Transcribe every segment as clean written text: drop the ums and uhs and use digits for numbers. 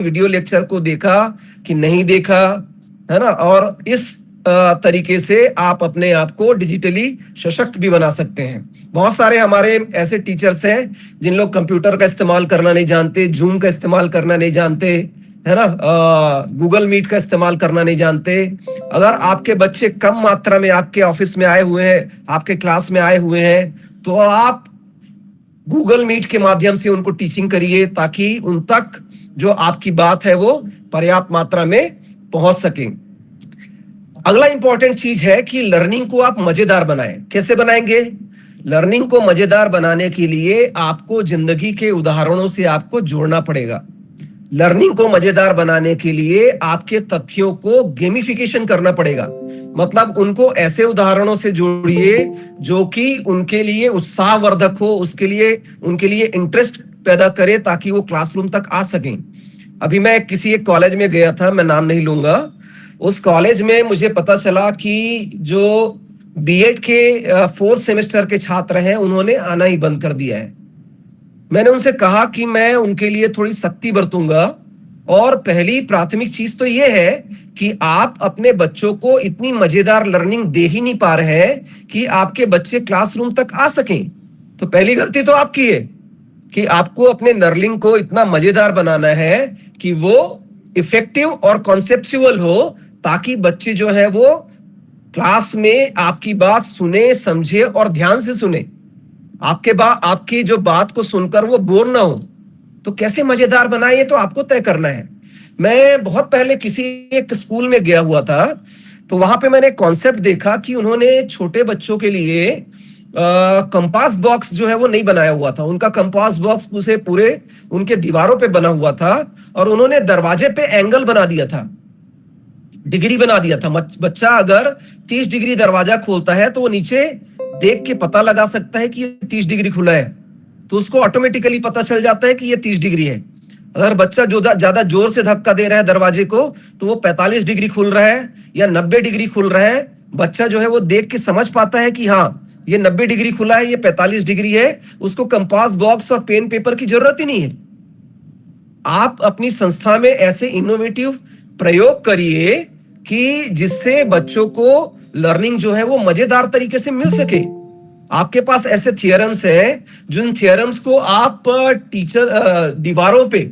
Video lecture को देखा कि नहीं देखा, है ना। और इस तरीके से आप अपने आप को डिजिटली सशक्त भी बना सकते हैं। बहुत सारे हमारे ऐसे टीचर्स हैं जिन लोग कंप्यूटर का इस्तेमाल करना नहीं जानते, जूम का इस्तेमाल करना नहीं जानते, है ना, गूगल मीट का इस्तेमाल करना नहीं जानते। अगर आपके बच्चे कम मात्रा में आपके ऑफिस में आए हुए हैं, आपके क्लास में आए हुए हैं, तो आप गूगल मीट के माध्यम से उनको टीचिंग करिए, ताकि उन तक जो आपकी बात है वो पर्याप्त मात्रा में पहुंच सके। अगला इंपॉर्टेंट चीज है कि लर्निंग को आप मजेदार बनाएं। कैसे बनाएंगे? लर्निंग को मजेदार बनाने के लिए आपको जिंदगी के उदाहरणों से आपको जोड़ना पड़ेगा। लर्निंग को मजेदार बनाने के लिए आपके तथ्यों को गेमिफिकेशन करना पड़ेगा। मतलब उनको ऐसे उदाहरणों से जोड़िए जो कि उनके लिए उत्साहवर्धक हो, उनके लिए इंटरेस्ट पैदा करे, ताकि वो क्लासरूम तक आ सकें। अभी मैं किसी एक कॉलेज में गया था, मैं नाम नहीं लूंगा। उस कॉलेज में मुझे पता चला कि जो बीएड के 4th सेमेस्टर के छात्र हैं, उन्होंने आना ही बंद कर दिया है। मैंने उनसे कहा कि मैं उनके लिए थोड़ी सख्ती बरतूंगा, और पहली प्राथमिक चीज तो यह है कि आप अपने बच्चों को इतनी मजेदार लर्निंग दे ही नहीं पा रहे हैं कि आपके बच्चे क्लासरूम तक आ सकें। तो पहली गलती तो आपकी है कि आपको अपने लर्निंग को इतना मजेदार बनाना है कि वो इफेक्टिव और कॉन्सेप्चुअल हो, ताकि बच्चे जो है वो क्लास में आपकी बात सुने, समझे और ध्यान से सुने। आपकी जो बात को सुनकर वो बोर ना हो। तो कैसे मजेदार बनाए, तो आपको तय करना है। मैं बहुत पहले किसी एक स्कूल में गया हुआ था, तो वहां पे मैंने कॉन्सेप्ट देखा कि उन्होंने छोटे बच्चों के लिए कंपास बॉक्स जो है वो नहीं बनाया हुआ था। उनका कंपास बॉक्स पूरे उनके दीवारों पे बना हुआ था, और उन्होंने दरवाजे पे एंगल बना दिया था, डिग्री बना दिया था। बच्चा अगर 30 डिग्री दरवाजा खोलता है तो वो नीचे देख के पता लगा सकता है कि ये 30 डिग्री खुला है, तो उसको ऑटोमेटिकली पता चल जाता है कि ये 30 डिग्री है। अगर बच्चा जो ज्यादा जोर से धक्का दे रहा है दरवाजे को, तो वो 45 डिग्री खुल रहा है या 90 डिग्री खुल रहा है, बच्चा जो है वो देख के समझ पाता है कि हाँ ये 90 डिग्री खुला है, ये 45 डिग्री है। उसको कंपास बॉक्स और पेन पेपर की जरूरत ही नहीं है। आप अपनी संस्था में ऐसे इनोवेटिव प्रयोग करिए कि जिससे बच्चों को लर्निंग जो है वो मजेदार तरीके से मिल सके। आपके पास ऐसे थियरम्स हैं, जिन थियरम्स को आप दीवारों पे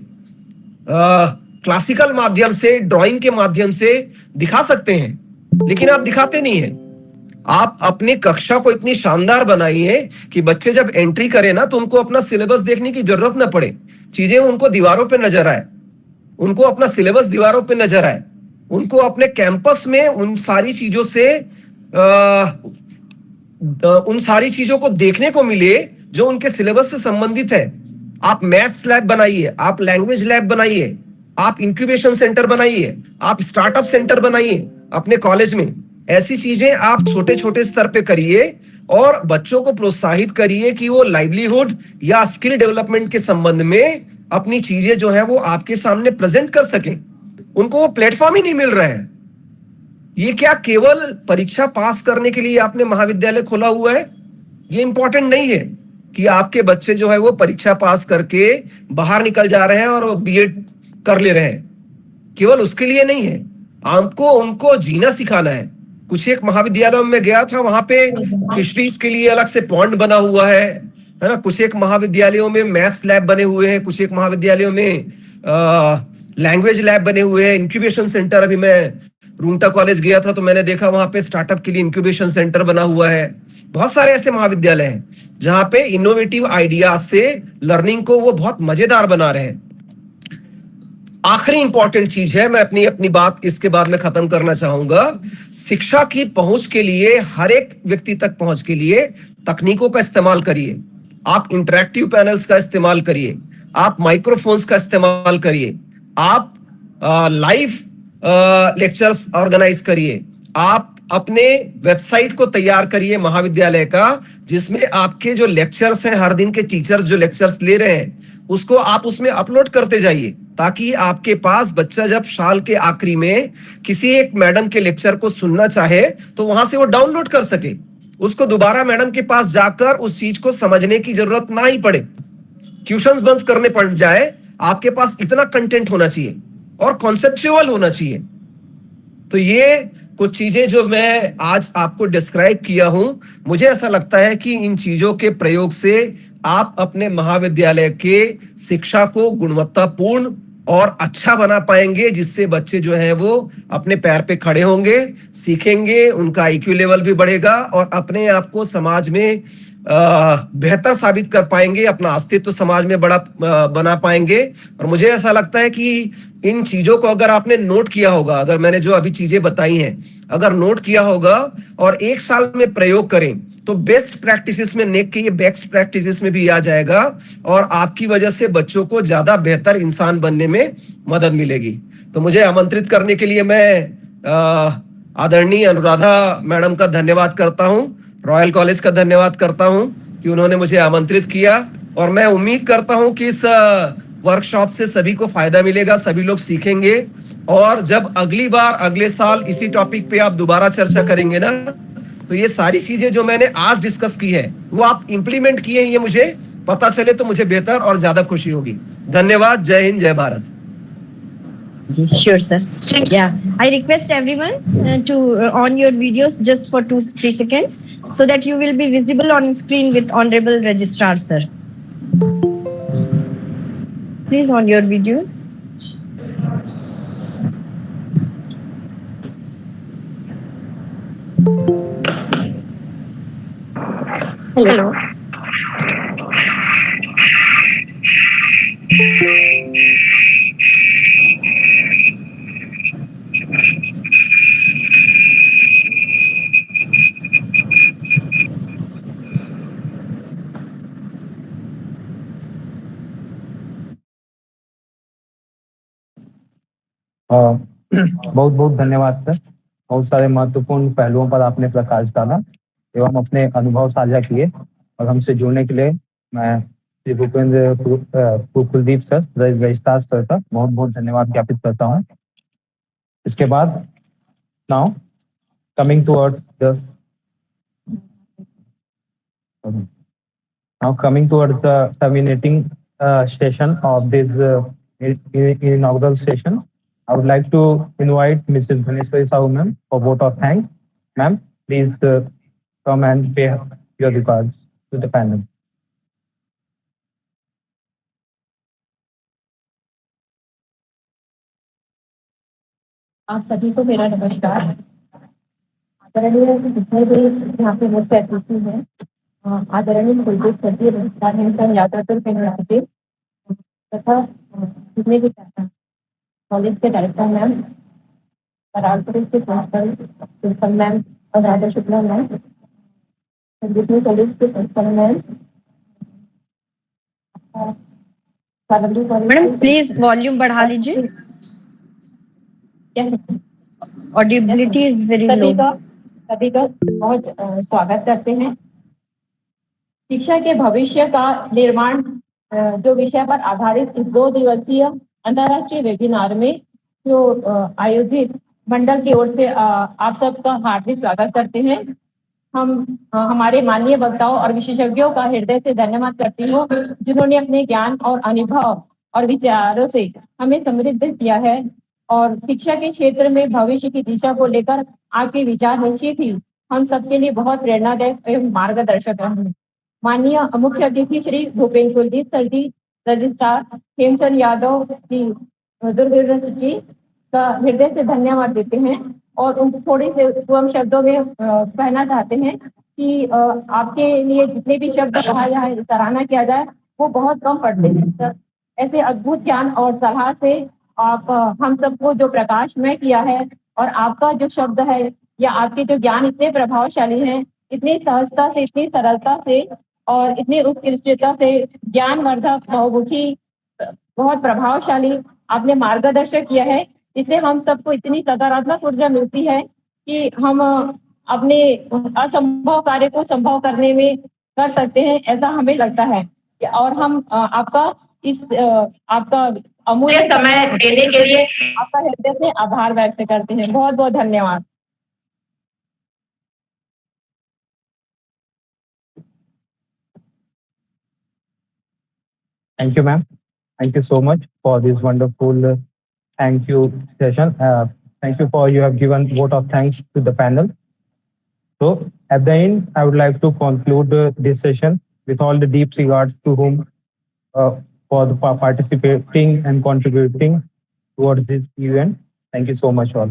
क्लासिकल माध्यम से, ड्राइंग के माध्यम से दिखा सकते हैं, लेकिन आप दिखाते नहीं हैं। आप अपनी कक्षा को इतनी शानदार बनाइए कि बच्चे जब एंट्री करें ना, तो उनको अपना सिलेबस देखने की जरूरत ना पड़े, चीजें उनको दीवारों पे नजर आए, उनको अपना सिलेबस दीवारों पे नजर आए, उनको अपने कैंपस में उन सारी चीजों को देखने को मिले जो उनके सिलेबस से संबंधित है। आप मैथ्स लैब बनाइए, आप लैंग्वेज लैब बनाइए, आप इंक्यूबेशन सेंटर बनाइए, आप स्टार्टअप सेंटर बनाइए अपने कॉलेज में। ऐसी चीजें आप छोटे छोटे स्तर पे करिए, और बच्चों को प्रोत्साहित करिए कि वो लाइवलीहुड या स्किल डेवलपमेंट के संबंध में अपनी चीजें जो है वो आपके सामने प्रेजेंट कर सकें। उनको वो प्लेटफॉर्म ही नहीं मिल रहा है। ये क्या केवल परीक्षा पास करने के लिए आपने महाविद्यालय खोला हुआ है? ये इंपॉर्टेंट नहीं है कि आपके बच्चे जो है वो परीक्षा पास करके बाहर निकल जा रहे हैं और बीएड कर ले रहे हैं। केवल उसके लिए नहीं है, आपको उनको जीना सिखाना है। कुछ एक महाविद्यालयों में गया था, वहां पे फिशरीज के लिए अलग से पॉन्ड बना हुआ है ना। कुछ एक महाविद्यालयों में मैथ्स लैब बने हुए हैं, कुछ एक महाविद्यालयों में लैंग्वेज लैब बने हुए हैं, इंक्यूबेशन सेंटर। अभी मैं रूंगटा कॉलेज गया था तो मैंने देखा वहां पे स्टार्टअप के लिए इंक्यूबेशन सेंटर बना हुआ है। बहुत सारे ऐसे महाविद्यालय हैं जहां पे इनोवेटिव आइडियाज से लर्निंग को वो बहुत मजेदार बना रहे हैं। आखिरी इंपॉर्टेंट चीज है, मैं अपनी बात इसके बाद में खत्म करना चाहूंगा। शिक्षा की पहुंच के लिए, हर एक व्यक्ति तक पहुंच के लिए तकनीकों का इस्तेमाल करिए। आप इंटरैक्टिव पैनल्स का इस्तेमाल करिए, आप माइक्रोफोन्स का इस्तेमाल करिए, आप लाइव लेक्चर्स ऑर्गेनाइज करिए, आप अपने वेबसाइट को तैयार करिए महाविद्यालय का, जिसमें आपके जो लेक्चर्स हैं, हर दिन के टीचर्स जो लेक्चर्स ले रहे हैं, उसको आप उसमें अपलोड करते जाइए, ताकि आपके पास बच्चा जब साल के आखिरी में किसी एक मैडम के लेक्चर को सुनना चाहे तो वहां से वो डाउनलोड कर सके। उसको दोबारा मैडम के पास जाकर उस चीज को समझने की जरूरत ना ही पड़े, ट्यूशंस बंद करने पड़ जाए, आपके पास इतना कंटेंट होना चाहिए और कॉन्सेप्चुअल होना चाहिए। तो ये कुछ चीजें जो मैं आज आपको डिस्क्राइब किया हूं, मुझे ऐसा लगता है कि इन चीजों के प्रयोग से आप अपने महाविद्यालय के शिक्षा को गुणवत्तापूर्ण और अच्छा बना पाएंगे, जिससे बच्चे जो है वो अपने पैर पे खड़े होंगे, सीखेंगे, उनका आईक्यू लेवल भी बढ़ेगा और अपने आप को समाज में बेहतर साबित कर पाएंगे, अपना अस्तित्व समाज में बड़ा बना पाएंगे। और मुझे ऐसा लगता है कि इन चीजों को अगर आपने नोट किया होगा, अगर मैंने जो अभी चीजें बताई हैं अगर नोट किया होगा और एक साल में प्रयोग करें, तो बेस्ट प्रैक्टिसेस में नेक के ये बेस्ट प्रैक्टिसेस में भी आ जाएगा और आपकी वजह से बच्चों को ज्यादा बेहतर इंसान बनने में मदद मिलेगी। तो मुझे आमंत्रित करने के लिए मैं आदरणीय अनुराधा मैडम का धन्यवाद करता हूं, रॉयल कॉलेज का धन्यवाद करता हूं कि उन्होंने मुझे आमंत्रित किया। और मैं उम्मीद करता हूं कि इस वर्कशॉप से सभी को फायदा मिलेगा, सभी लोग सीखेंगे। और जब अगली बार अगले साल इसी टॉपिक पे आप दोबारा चर्चा करेंगे ना, तो ये सारी चीजें जो मैंने आज डिस्कस की है वो आप इंप्लीमेंट किए हैं, ये मुझे पता चले तो मुझे बेहतर और ज्यादा खुशी होगी। धन्यवाद। जय हिंद, जय Bharat. Sure, sir. Yeah, I request everyone to on your videos just for 2-3 seconds, so that you will be visible on screen with Honorable Registrar, sir. Please on your video. Hello. बहुत बहुत धन्यवाद सर। बहुत सारे महत्वपूर्ण पहलुओं पर आपने प्रकाश डाला एवं अपने अनुभव साझा किए और हमसे जुड़ने के लिए मैं Shri Kuldeep sir, registrar sir का बहुत बहुत धन्यवाद ज्ञापित करता हूँ। इसके बाद now coming towards the terminating session of this inaugural session, I would like to invite Mrs. Bhaneshwari Sahu ma'am for vote of thanks. Ma'am, please come and pay your regards to the panel. आप सभी को मेरा नमस्कार। आदरणीय जितने भी यहाँ पे मुख्य अतिथि हैं, आदरणीय कुलदीप सर जी, रजिस्ट्रार हैं यात्रातुल पेन तथा जितने भी कॉलेज के डायरेक्टर मैम, परालपुर के प्रिंसिपल मैम और राधा शुक्ला मैम, जितने कॉलेज के principal ma'am, madam please volume बढ़ा लीजिए, ऑडिबिलिटी इज वेरी लो। सभी का बहुत स्वागत करते हैं। शिक्षा के भविष्य का निर्माण जो विषय पर आधारित इस 2 दिवसीय अंतर्राष्ट्रीय वेबिनार में जो आयोजित मंडल की ओर से आप सबका हार्दिक स्वागत करते हैं। हम हमारे माननीय वक्ताओं और विशेषज्ञों का हृदय से धन्यवाद करती हूँ, जिन्होंने अपने ज्ञान और अनुभव और विचारों से हमें समृद्ध किया है और शिक्षा के क्षेत्र में भविष्य की दिशा को लेकर आपके विचार निश्चित ही हम सबके लिए बहुत प्रेरणादायक एवं मार्गदर्शक रहेंगे। माननीय मुख्य अतिथि श्री भूपेन्द्र कुलदीप सर जी, रजिस्ट्रार हेमचंद यादव जी, दुर्ग जी का हृदय से धन्यवाद देते हैं और उन थोड़े से सुगम शब्दों में कहना चाहते हैं कि आपके लिए जितने भी शब्द कहा जाए, सराहना किया जाए, वो बहुत कम पड़ते हैं। ऐसे अद्भुत ज्ञान और सलाह से आप हम सबको जो प्रकाशमय किया है और आपका जो शब्द है या आपके जो ज्ञान इतने प्रभावशाली हैं, इतनी सहजता से, इतनी सरलता से और इतनी उत्कृष्टता से ज्ञानवर्धक, बहुमुखी, बहुत प्रभावशाली आपने मार्गदर्शन किया है, इससे हम सबको इतनी सकारात्मक ऊर्जा मिलती है कि हम अपने असंभव कार्य को संभव करने में कर सकते हैं, ऐसा हमें लगता है। और हम आपका आपका अमूल्य समय देने के लिए आपका हृदय से आभार व्यक्त करते हैं। बहुत बहुत धन्यवाद। Thank you, ma'am. Thank you so much for this wonderful thank you session. Thank you for you have given vote of thanks to the panel. So at the end, I would like to conclude this session with all the deep regards to whom uh, for the participating and contributing towards this event. Thank you so much all.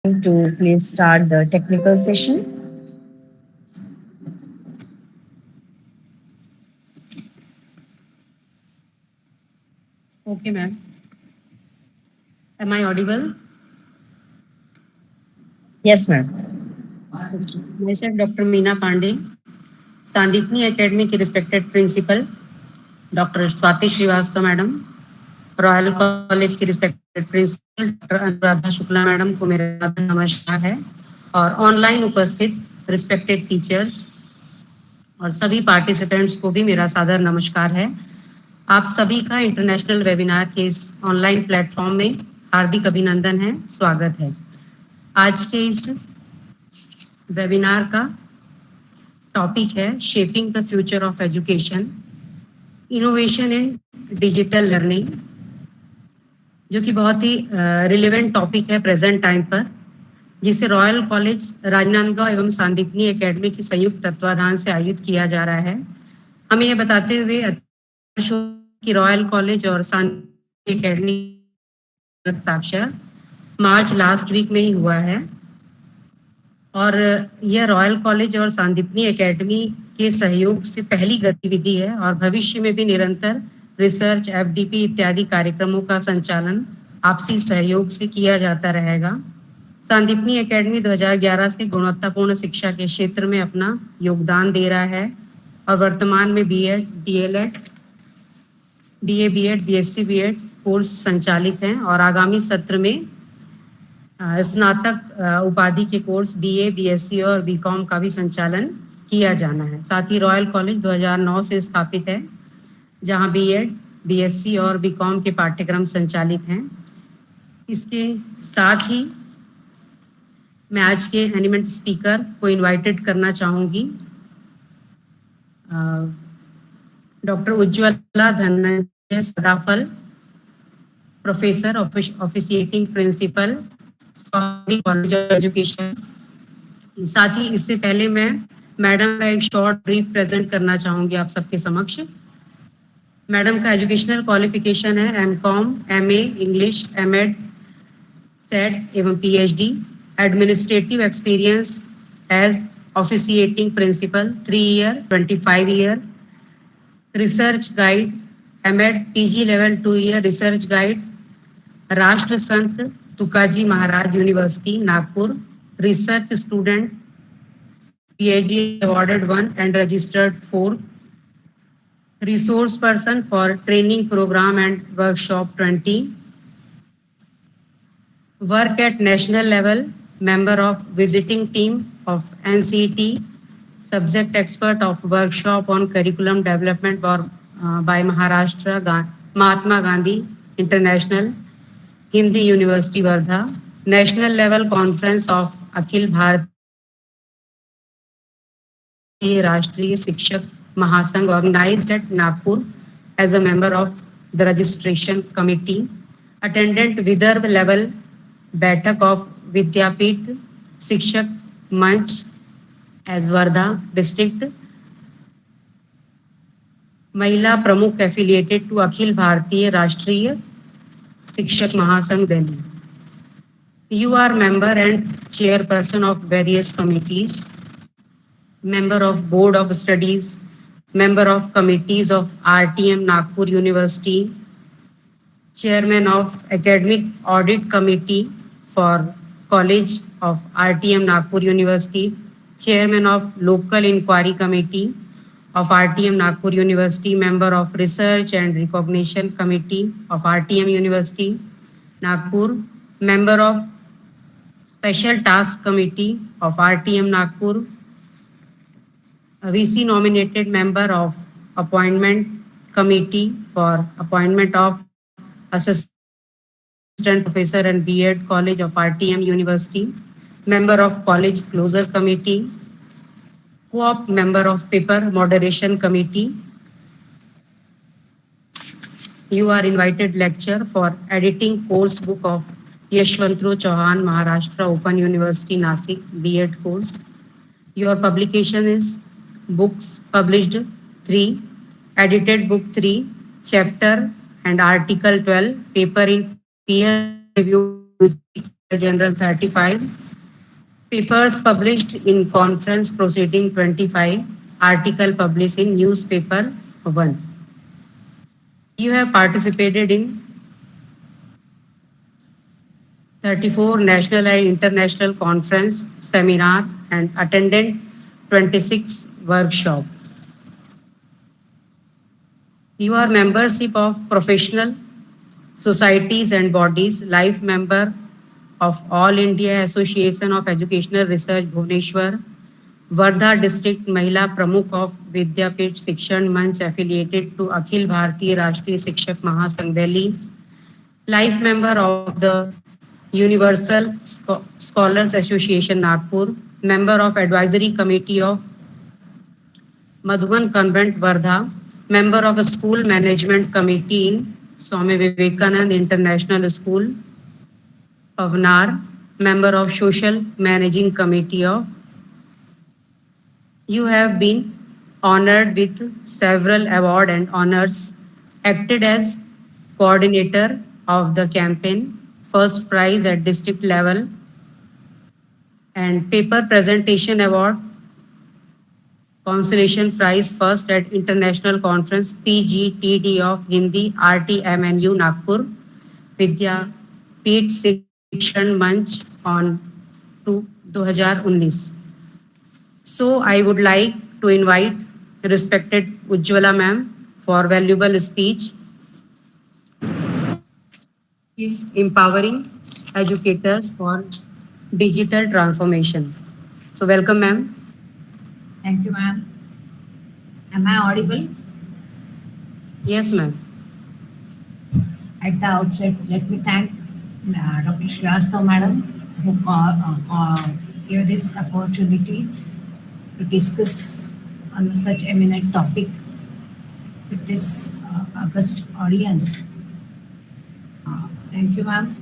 To please start the technical session. Okay, ma'am. Am I audible? Yes, ma'am. Myself, Dr. Meena Pandey, Sandipni Academy की respected principal, Dr. Swati Srivastava madam, royal college की respected principal doctor Anuradha Shukla madam को मेरा नमस्कार है, और online उपस्थित respected teachers और सभी पार्टिसिपेंट्स को भी मेरा सादर नमस्कार है। आप सभी का इंटरनेशनल वेबिनार के इस ऑनलाइन प्लेटफॉर्म में हार्दिक अभिनंदन है, स्वागत है। आज के इस वेबिनार का टॉपिक है shaping the future of education, innovation in digital learning, जो कि बहुत ही रिलेवेंट टॉपिक है प्रेजेंट टाइम पर, जिसे रॉयल कॉलेज राजनांदगांव एवं सांदीपनी एकेडमी की संयुक्त तत्वाधान से आयोजित किया जा रहा है। हमें यह बताते हुए कि रॉयल कॉलेज और सांदीपनी एकेडमी हस्ताक्षर मार्च लास्ट वीक में ही हुआ है, और यह रॉयल कॉलेज और सांदीपनी एकेडमी के सहयोग से पहली गतिविधि है, और भविष्य में भी निरंतर रिसर्च, एफडीपी इत्यादि कार्यक्रमों का संचालन आपसी सहयोग से किया जाता रहेगा। सांदीपनी एकेडमी 2011 से गुणवत्तापूर्ण शिक्षा के क्षेत्र में अपना योगदान दे रहा है, और वर्तमान में BEd, DElEd, BA, BEd, BSc, BEd course संचालित हैं, और आगामी सत्र में स्नातक उपाधि के कोर्स बीए, बीएससी और बीकॉम का भी संचालन किया जाना है। साथ ही रॉयल कॉलेज 2009 से स्थापित है, जहां बीएड, बीएससी और बीकॉम के पाठ्यक्रम संचालित हैं। इसके साथ ही मैं आज के एनिमेंट स्पीकर को इनवाइटेड करना चाहूँगी, doctor Ujjwala Dhananjay Sadafal, professor officiating principal Swami College of Education. साथ ही इससे पहले मैं मैडम का एक शॉर्ट ब्रीफ प्रेजेंट करना चाहूँगी आप सबके समक्ष। मैडम का एजुकेशनल क्वालिफिकेशन है MCom, MA English, MEd, SET एवं PhD. Administrative experience as officiating principal 3 year, 25 year. Research guide MEd, PG level 2 year research guide, Rashtra Sant Tukaji Maharaj university Nagpur, research student, PhD awarded 1 and registered 4, resource person for training program and workshop 20, work at national level, member of visiting team of NCT, subject expert of workshop on curriculum development by Mahatma Gandhi International, Hindi University Wardha, national level conference of Akhil Bharatiya Rashtriya Shikshak Mahasangh organized at Nagpur as a member of the registration committee, attended Vidarbh level बैठक of Vidyapit Shikshak Manch as Wardha district, महिला प्रमुख affiliated to Akhil Bharatiya राष्ट्रीय शिक्षक महासंघ Delhi. You are member and chairperson of various committees, member of board of studies, member of committees of RTM Nagpur University, chairman of academic audit committee for college of RTM Nagpur University, chairman of local inquiry committee of RTM Nagpur University, member of research and recognition committee of RTM University Nagpur, member of special task committee of RTM Nagpur, a VC nominated member of appointment committee for appointment of assistant professor and B.Ed College of RTM University, member of college closure committee, co-op member of paper moderation committee. You are invited lecture for editing course book of Yashwantro Chauhan Maharashtra Open University Nasik B.Ed course. Your publication is books published 3, edited book 3, chapter and article 12, paper in peer review general 35, papers published in conference proceeding 25, article published in newspaper 1. You have participated in 34 national and international conference, seminar and attended 26 workshop. You are membership of professional societies and bodies, life member of All India Association of Educational Research Bhubaneswar, Wardha District Mahila Pramukh of Vidyapit Shikshan Manch affiliated to Akhil Bharatiya Rashtriya Shikshak Mahasangh Delhi, life member of the Universal Scholars Association Nagpur, member of Advisory Committee of Madhuban Convent Wardha, member of a School Management Committee in Swami Vivekanand International School, Pavnar, member of Social Managing Committee of. You have been honored with several award and honors, acted as coordinator of the campaign, first prize at district level, and paper presentation award, consolation prize first at international conference PGTD of Hindi RTMNU Nagpur, Vidya Peet Shikshan Manch on 2019. So I would like to invite respected Ujjwala ma'am for valuable speech. Is empowering educators for digital transformation. So welcome ma'am. Thank you, ma'am. Am I audible? Yes ma'am. At the outset, let me thank Dr. Shrivastava madam who gave this opportunity to discuss on such eminent topic with this august audience. Thank you, ma'am.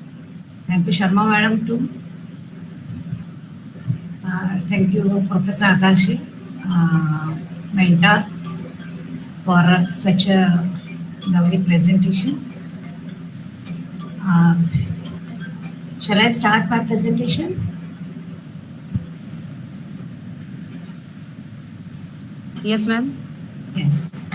Thank you, Sharma madam too. Thank you, Professor Akashi, mentor, for such a lovely presentation. Shall I start my presentation? Yes ma'am. Yes.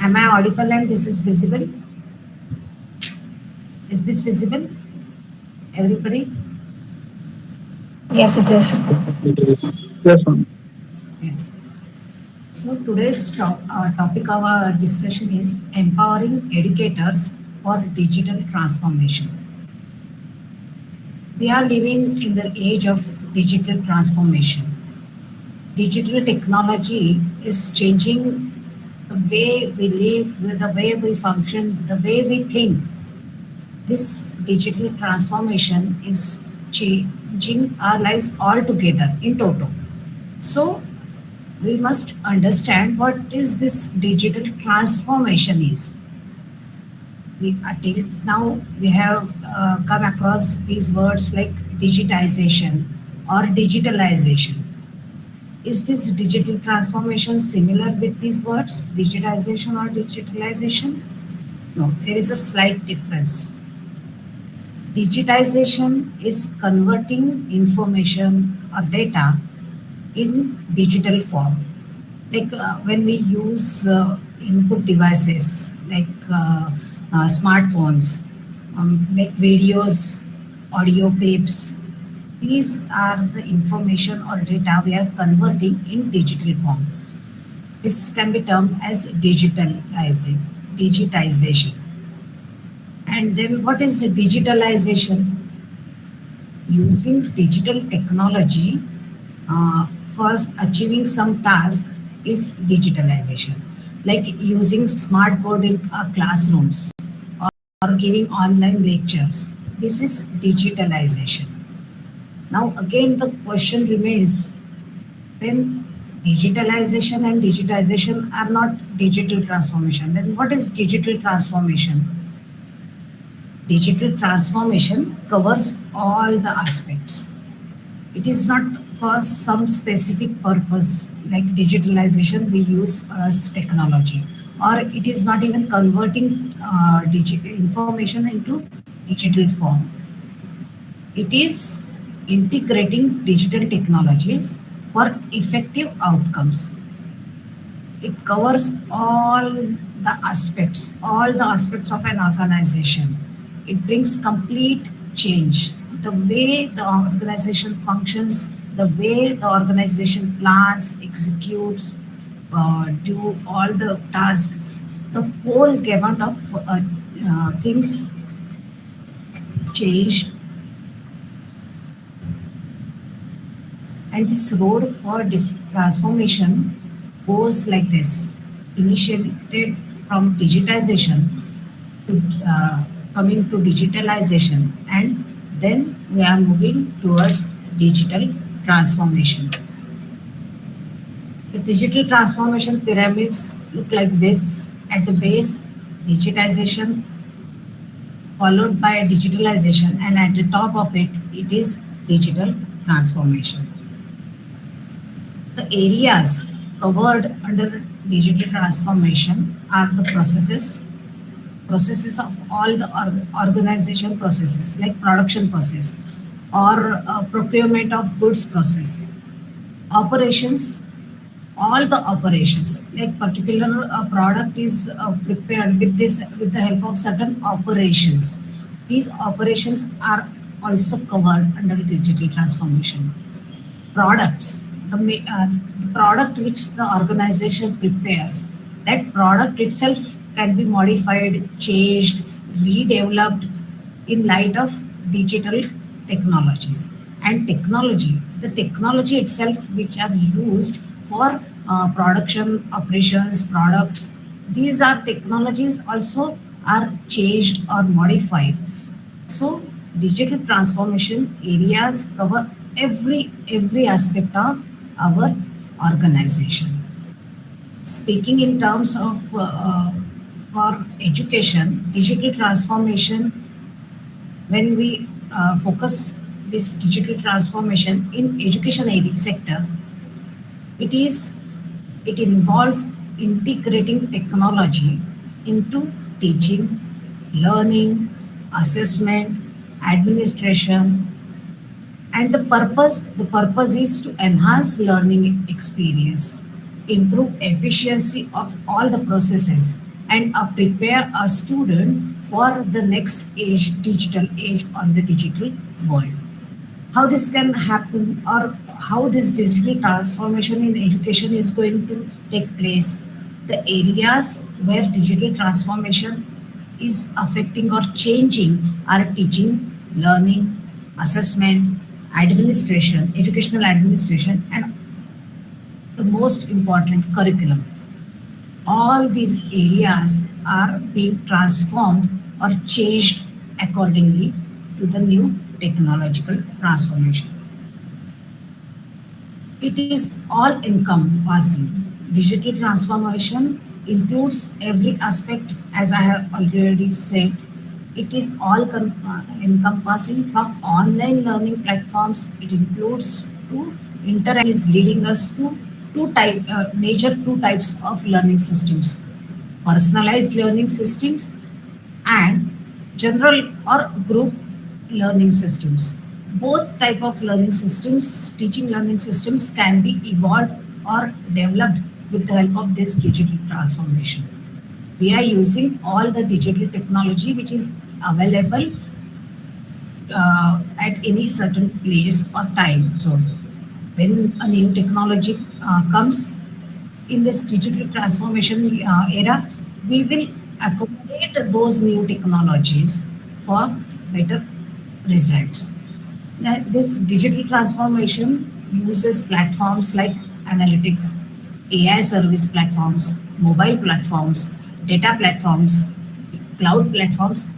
Am I audible and this is visible? Is this visible? Everybody? Yes, it is. Yes, ma'am. Yes. So today's topic of our discussion is empowering educators for digital transformation. We are living in the age of digital transformation. Digital technology is changing the way we live, the way we function, the way we think. This digital transformation is changing our lives altogether in total. So we must understand what is this digital transformation is. We until now we have come across these words like digitization or digitalization. Is this digital transformation similar with these words, digitization or digitalization? No, there is a slight difference. Digitization is converting information or data in digital form. Like when we use input devices like smartphones, make videos, audio clips, these are the information or data we are converting in digital form. This can be termed as digitization. And then what is digitalization? Using digital technology for achieving some task is digitalization. Like using smartboard in classrooms or giving online lectures. This is digitalization. Now again the question remains, then digitalization and digitization are not digital transformation. Then what is digital transformation? Digital transformation covers all the aspects. It is not for some specific purpose like digitalization we use as technology, or it is not even converting information into digital form. It is integrating digital technologies for effective outcomes. It covers all the aspects of an organization. It brings complete change. The way the organization functions, the way the organization plans, executes, do all the tasks, the whole gamut of things changed. And this road for transformation goes like this: initiated from digitization to coming to digitalization, and then we are moving towards digital transformation. The digital transformation pyramids look like this. At the base, digitization followed by digitalization, and at the top of it, it is digital transformation. The areas covered under digital transformation are the processes of all the organization processes like production process or procurement of goods process, operations, all the operations like particular product is prepared with the help of certain operations. These operations are also covered under digital transformation. Products, the product which the organization prepares, that product itself can be modified, changed, redeveloped in light of digital technologies. And the technology itself which are used for production, operations, products, these are technologies also are changed or modified. So digital transformation areas cover every aspect of our organization. Speaking in terms of for education, digital transformation, when we focus this digital transformation in education area sector, it is it involves integrating technology into teaching, learning, assessment, administration, and the purpose is to enhance learning experience, improve efficiency of all the processes, and prepare a student for the next age, digital age or the digital world. how this can happen, or how this digital transformation in education is going to take place. The areas where digital transformation is affecting or changing are teaching, learning, assessment, administration, educational administration, and the most important, curriculum. All these areas are being transformed or changed accordingly to the new technological transformation. It is all encompassing. Digital transformation includes every aspect, as I have already said. It is all encompassing from online learning platforms. It includes to internet is leading us to major two types of learning systems: personalized learning systems and general or group learning systems. Both type of learning systems, teaching learning systems, can be evolved or developed with the help of this digital transformation. We are using all the digital technology which is available at any certain place or time. So when a new technology comes in this digital transformation era, we will accommodate those new technologies for better results. Now, this digital transformation uses platforms like analytics, AI service platforms, mobile platforms, data platforms, cloud platforms.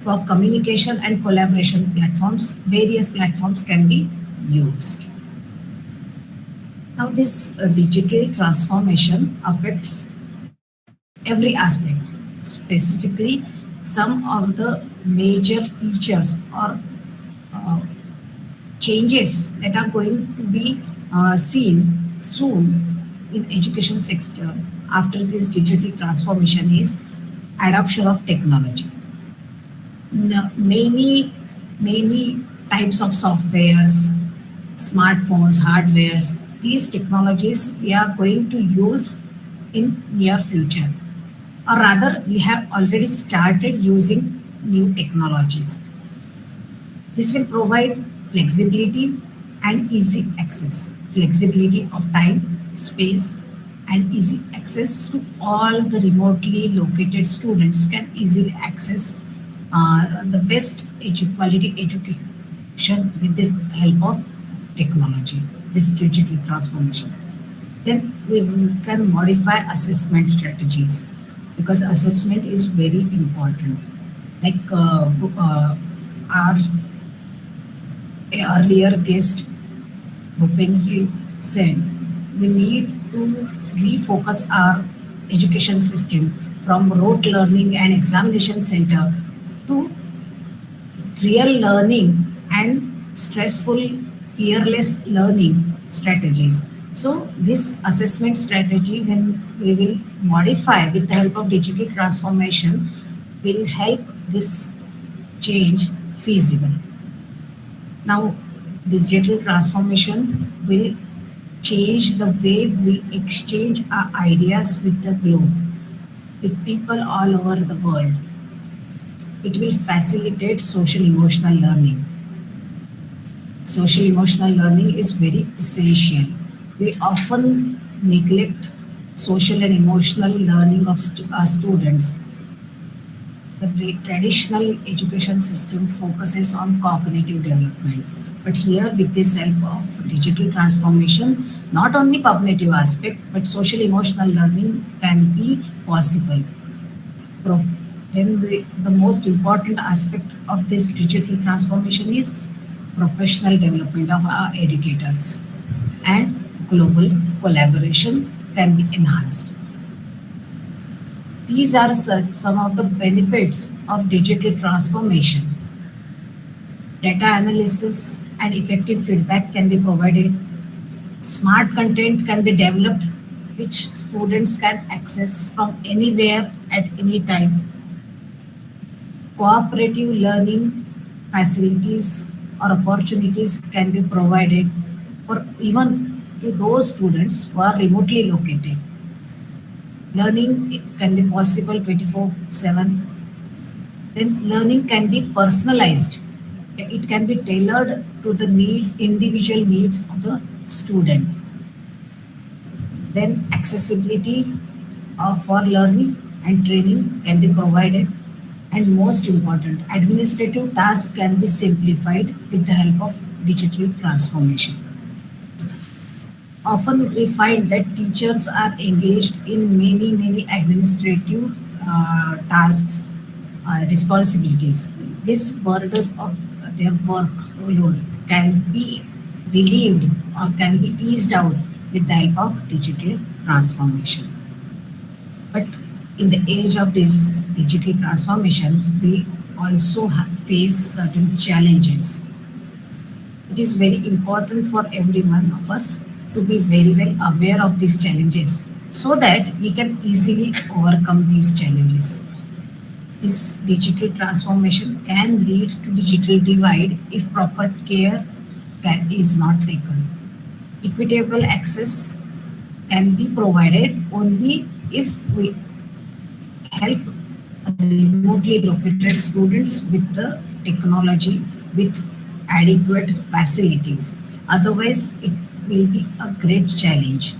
For communication and collaboration platforms, various platforms can be used. Now, this digital transformation affects every aspect, specifically some of the major features or uh, changes that are going to be seen soon in education sector after this digital transformation is adoption of technology. Many types of softwares, smartphones, hardwares, these technologies we are going to use in near future, or rather we have already started using new technologies. This will provide flexibility and easy access, flexibility of time, space, and easy access to all the remotely located students can easily access the best quality education with this help of technology, this digital transformation. Then we can modify assessment strategies, because assessment is very important. Like our earlier guest Bhupenji said, we need to refocus our education system from rote learning and examination center to real learning and stressful, fearless learning strategies. So this assessment strategy, when we will modify with the help of digital transformation, will help this change feasible. Now, digital transformation will change the way we exchange our ideas with the globe, with people all over the world. It will facilitate social emotional learning. Social emotional learning is very essential. We often neglect social and emotional learning of our students. The traditional education system focuses on cognitive development. But here, with this help of digital transformation, not only cognitive aspect, but social emotional learning can be possible. Then the most important aspect of this digital transformation is professional development of our educators, and global collaboration can be enhanced. These are some of the benefits of digital transformation. Data analysis and effective feedback can be provided. Smart content can be developed, which students can access from anywhere at any time. Cooperative learning facilities or opportunities can be provided for even to those students who are remotely located. Learning can be possible 24/7. Then learning can be personalized. it can be tailored to the needs, individual needs of the student. Then accessibility for learning and training can be provided. And most important, administrative tasks can be simplified with the help of digital transformation. Often we find that teachers are engaged in many administrative tasks, responsibilities. This burden of their workload can be relieved or can be eased out with the help of digital transformation. But in the age of this digital transformation, we also face certain challenges. It is very important for every one of us to be very well aware of these challenges so that we can easily overcome these challenges. This digital transformation can lead to digital divide if proper care is not taken. Equitable access can be provided only if we help remotely located students with the technology with adequate facilities. Otherwise, it will be a great challenge.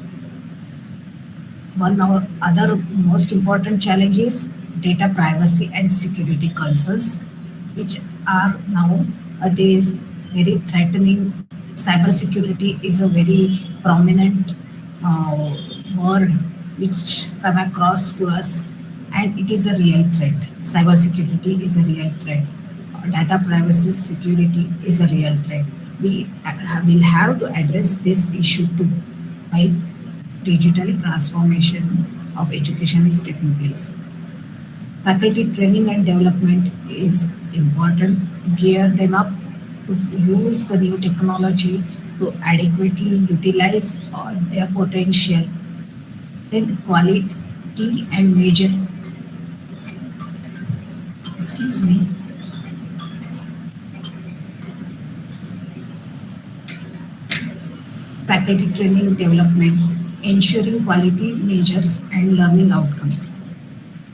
One of other most important challenge is data privacy and security concerns, which are nowadays very threatening. Cybersecurity is a very prominent uh, word which come across to us, and it is a real threat. Cybersecurity is a real threat. Data privacy security is a real threat. We will have to address this issue too while digital transformation of education is taking place. Faculty training and development is important to gear them up to use the new technology to adequately utilize their potential. Then quality and measure, excuse me, faculty training development, ensuring quality measures and learning outcomes.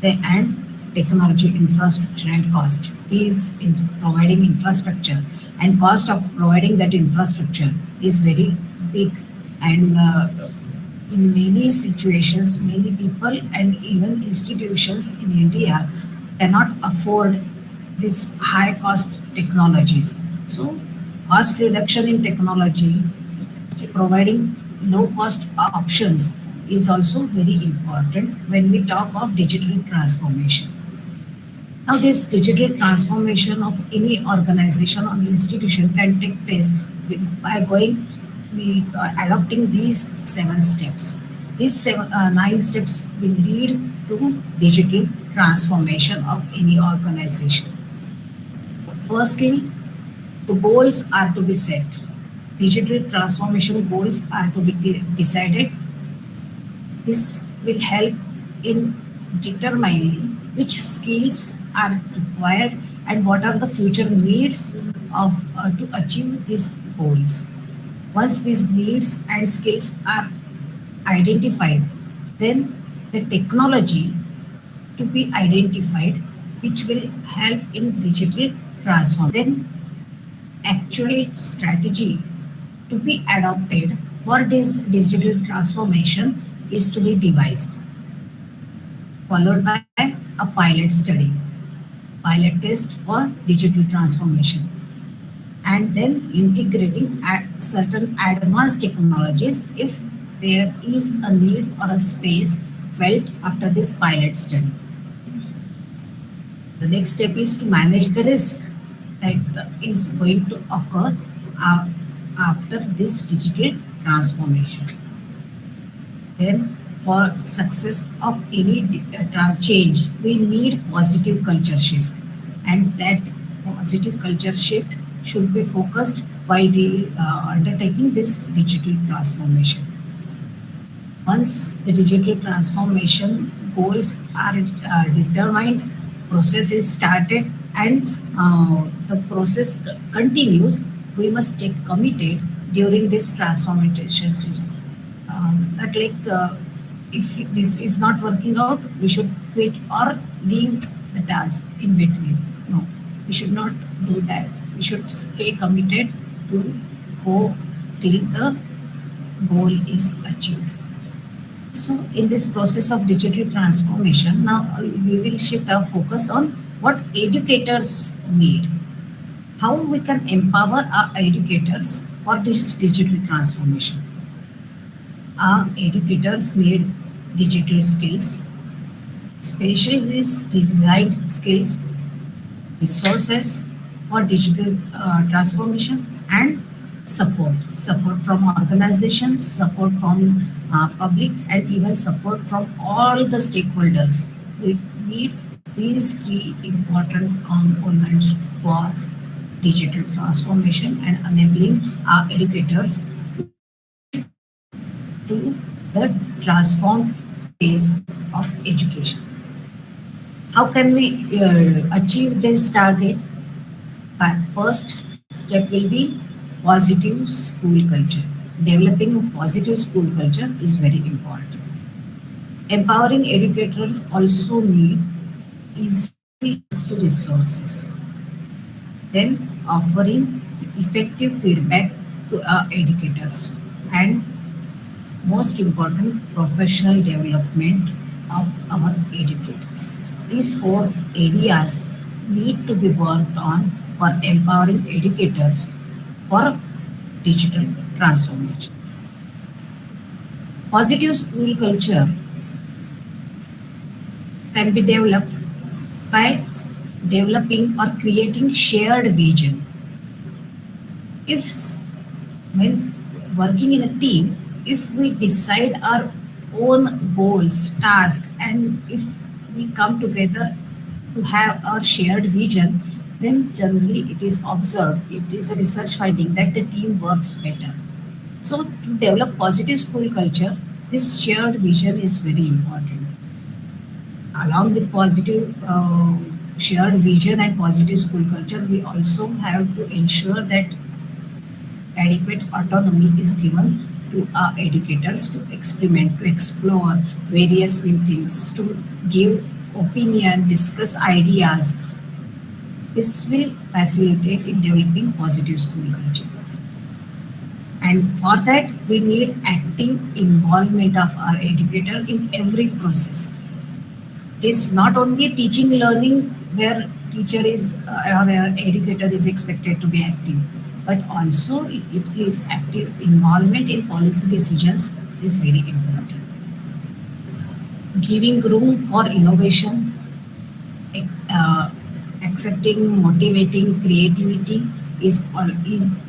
And technology infrastructure and cost. These providing infrastructure and cost of providing that infrastructure is very big, and in many situations, many people and even institutions in India cannot afford this high cost technologies. So cost reduction in technology, providing low cost options is also very important when we talk of digital transformation. Now, this digital transformation of any organization or institution can take place by adopting these 7 steps. These 9 steps will lead to digital transformation of any organization. Firstly, the goals are to be set. Digital transformation goals are to be decided. This will help in determining which skills are required and what are the future needs of to achieve these goals. Once these needs and skills are identified, then the technology to be identified which will help in digital transformation. Then actual strategy to be adopted for this digital transformation is to be devised, followed by a pilot study, pilot test for digital transformation, and then integrating certain advanced technologies if there is a need or a space felt after this pilot study. The next step is to manage the risk that is going to occur after this digital transformation. Then, for success of any change, we need positive culture shift, and that positive culture shift should be focused while undertaking this digital transformation. Once the digital transformation goals are determined, process is started, and the process continues, we must get committed during this transformation stage. Not like if this is not working out, we should quit or leave the task in between. No, we should not do that. we should stay committed to go till the goal is achieved. So, in this process of digital transformation, now we will shift our focus on what educators need, how we can empower our educators for this digital transformation. Our educators need digital skills, specialist design skills, resources for digital transformation, and support from organizations, support from public, and even support from all the stakeholders. We need these three important components for digital transformation and enabling our educators to the transformed phase of education. How can we achieve this target? First step will be positive school culture. Developing positive school culture is very important. Empowering educators also need easy access to resources. Then offering effective feedback to our educators, and most important, professional development of our educators. These four areas need to be worked on for empowering educators for digital transformation. Positive school culture can be developed by developing or creating shared vision. If when working in a team, if we decide our own goals, tasks, and if we come together to have our shared vision, then generally it is observed, it is a research finding that the team works better. So to develop positive school culture, this shared vision is very important. Along with positive shared vision and positive school culture, we also have to ensure that adequate autonomy is given to our educators to experiment, to explore various new things, to give opinion, discuss ideas. This will facilitate in developing positive school culture. And for that, we need active involvement of our educator in every process. It is not only teaching learning where teacher is or educator is expected to be active, but also it is active involvement in policy decisions is very important. Giving room for innovation, uh, accepting, motivating creativity is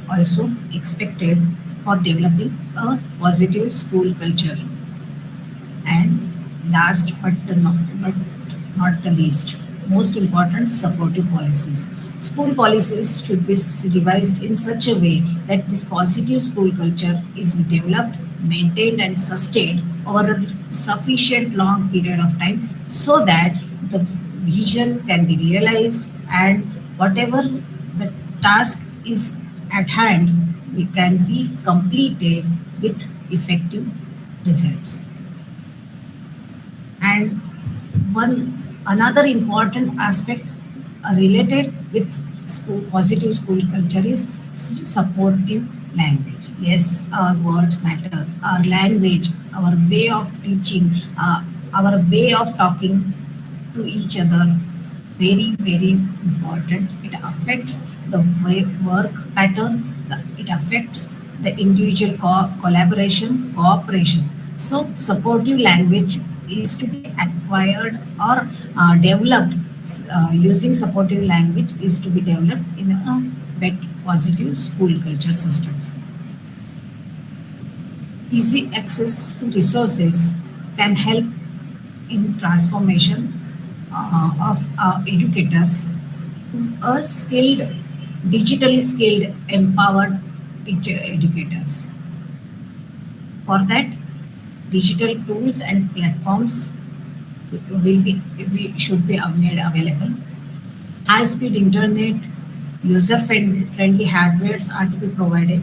also expected for developing a positive school culture. And last but not the least, most important, supportive policies. School policies should be devised in such a way that this positive school culture is developed, maintained, and sustained over a sufficient long period of time so that the vision can be realized and whatever the task is at hand, it can be completed with effective results. And one another important aspect related with positive school culture is supportive language. Yes, our words matter. Our language, our way of teaching, our way of talking to each other, very important. It affects the way work pattern. It affects the individual collaboration, cooperation. So supportive language is to be acquired or developed using supportive language is to be developed in a better positive school culture systems. Easy access to resources can help in transformation of educators to a skilled, digitally skilled, empowered teacher educators. For that, digital tools and platforms should be made available. High-speed internet, user-friendly hardwares are to be provided,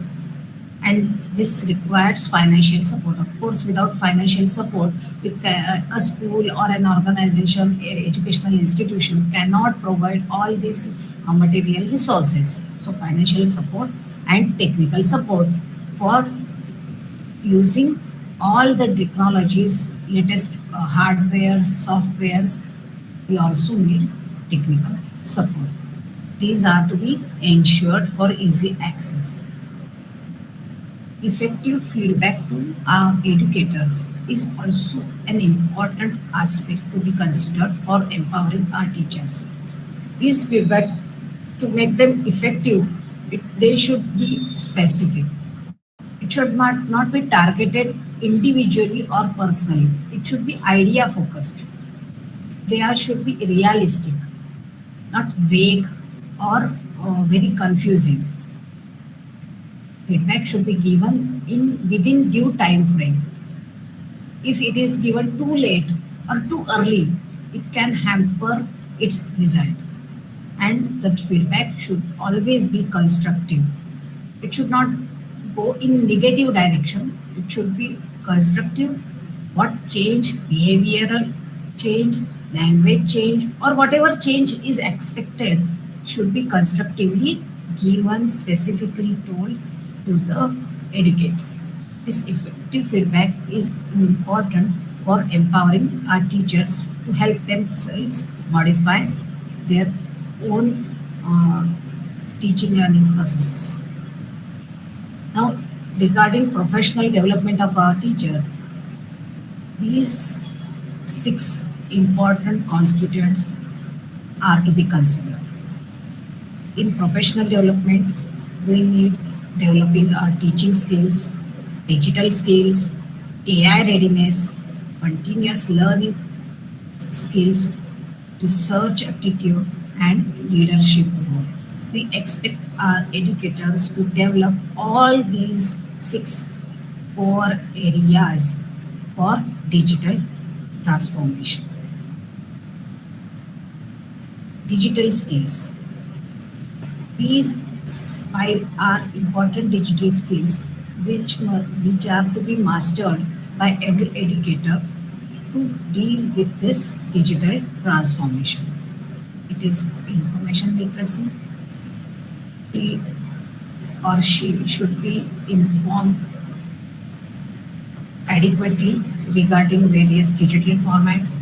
and this requires financial support. Of course, without financial support, a school or an organization, educational institution cannot provide all these material resources. So financial support and technical support for using all the technologies, latest hardware, softwares. We also need technical support. These are to be ensured for easy access. Effective feedback to our educators is also an important aspect to be considered for empowering our teachers. These feedback, to make them effective, they should be specific. It should not be targeted individually or personally. It should be idea focused. They should be realistic, not vague or very confusing. Feedback should be given in within due time frame. If it is given too late or too early, it can hamper its result. And that feedback should always be constructive. It should not go in negative direction. It should be constructive. What change, behavioral change, language change, or whatever change is expected should be constructively given, specifically told to the educator. This effective feedback is important for empowering our teachers to help themselves modify their own uh, teaching learning processes. Now, regarding professional development of our teachers, these six important constituents are to be considered. In professional development, we need developing our teaching skills, digital skills, AI readiness, continuous learning skills, research aptitude, and leadership role. We expect our educators to develop all these six core areas for digital transformation. Digital skills. These five are important digital skills which have to be mastered by every educator to deal with this digital transformation. It is information literacy. He or she should be informed adequately regarding various digital formats.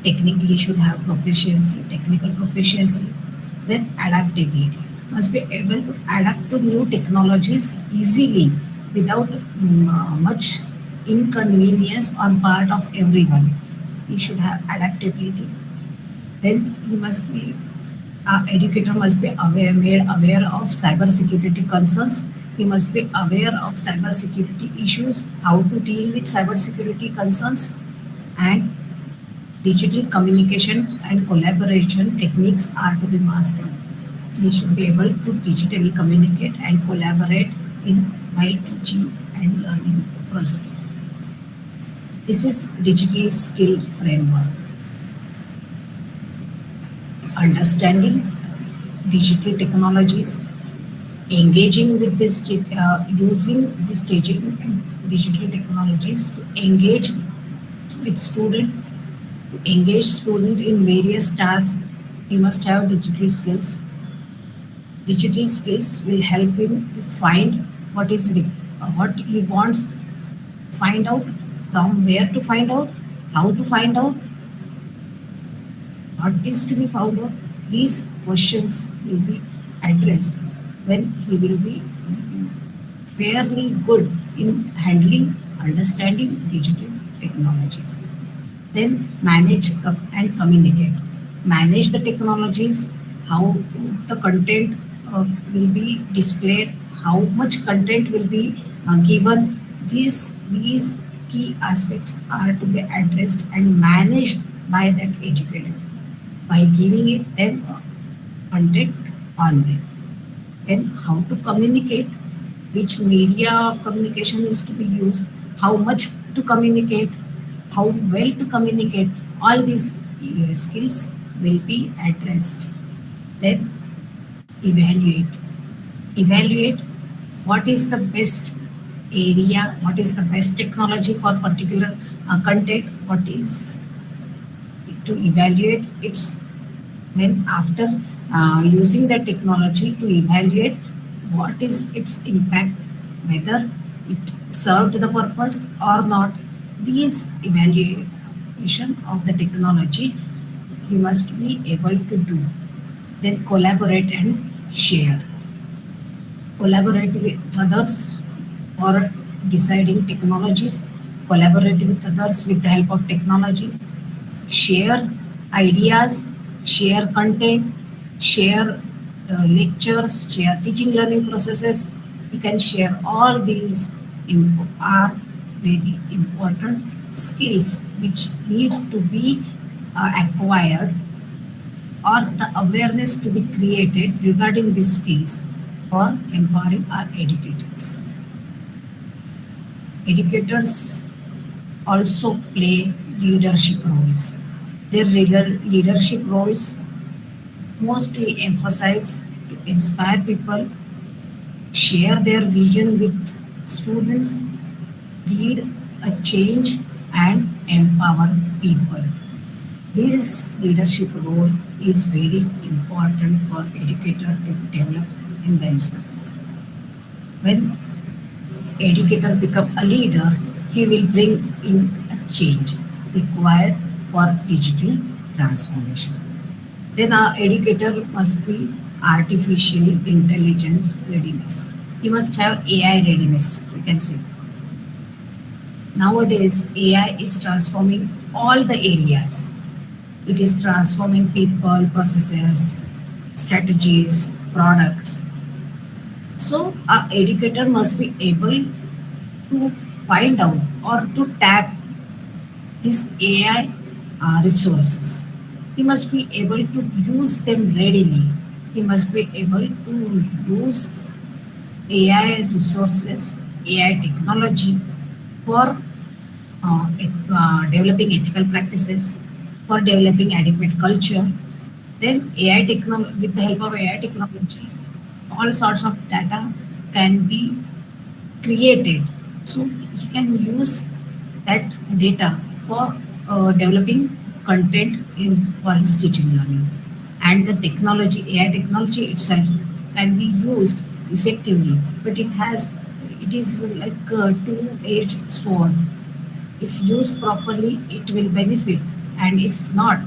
Technically should have proficiency, technical proficiency. Then adaptability. Must be able to adapt to new technologies easily without much inconvenience on part of everyone. He should have adaptability. Then he must be, educator must be made aware of cybersecurity concerns. He must be aware of cybersecurity issues, how to deal with cybersecurity concerns, and digital communication and collaboration techniques are to be mastered. They should be able to digitally communicate and collaborate in while teaching and learning process. This is digital skill framework. Understanding digital technologies, engaging with this, using this digital technologies to engage with student, to engage student in various tasks. He must have digital skills. Digital skills will help him to find what he wants, find out, from where to find out, how to find out, what is to be found out. These questions will be addressed when he will be fairly good in handling, understanding digital technologies. Then manage and communicate. Manage the technologies, how the content will be displayed, how much content will be given. These key aspects are to be addressed and managed by that educator by giving it them content on them. And how to communicate, which media of communication is to be used, how much to communicate, how well to communicate. All these skills will be addressed. Then evaluate. Evaluate what is the best area, what is the best technology for particular content, what is to evaluate its when after using the technology to evaluate what is its impact, whether it served the purpose or not. These evaluation of the technology he must be able to do. Then collaborate and share. Collaborate with others for deciding technologies, collaborate with others with the help of technologies, share ideas, share content, share lectures, share teaching learning processes. You can share all these are very important skills which need to be acquired, or the awareness to be created regarding these skills for empowering our educators. Educators also play leadership roles. Their leadership roles mostly emphasize to inspire people, share their vision with students, lead a change, and empower people. This leadership role is very important for educators to develop in themselves. When educator become a leader, he will bring in a change required for digital transformation. Then our educator must be artificial intelligence readiness. He must have AI readiness, we can say. Nowadays, AI is transforming all the areas. It is transforming people, processes, strategies, products. So, our educator must be able to find out or to tap these AI resources. He must be able to use them readily. He must be able to use AI resources, AI technology for developing ethical practices, for developing adequate culture. Then AI technology, with the help of AI technology, all sorts of data can be created. So he can use that data for developing content in for his teaching learning. And the technology, AI technology itself can be used effectively, but it is like a two-edged sword. If used properly, it will benefit, and if not,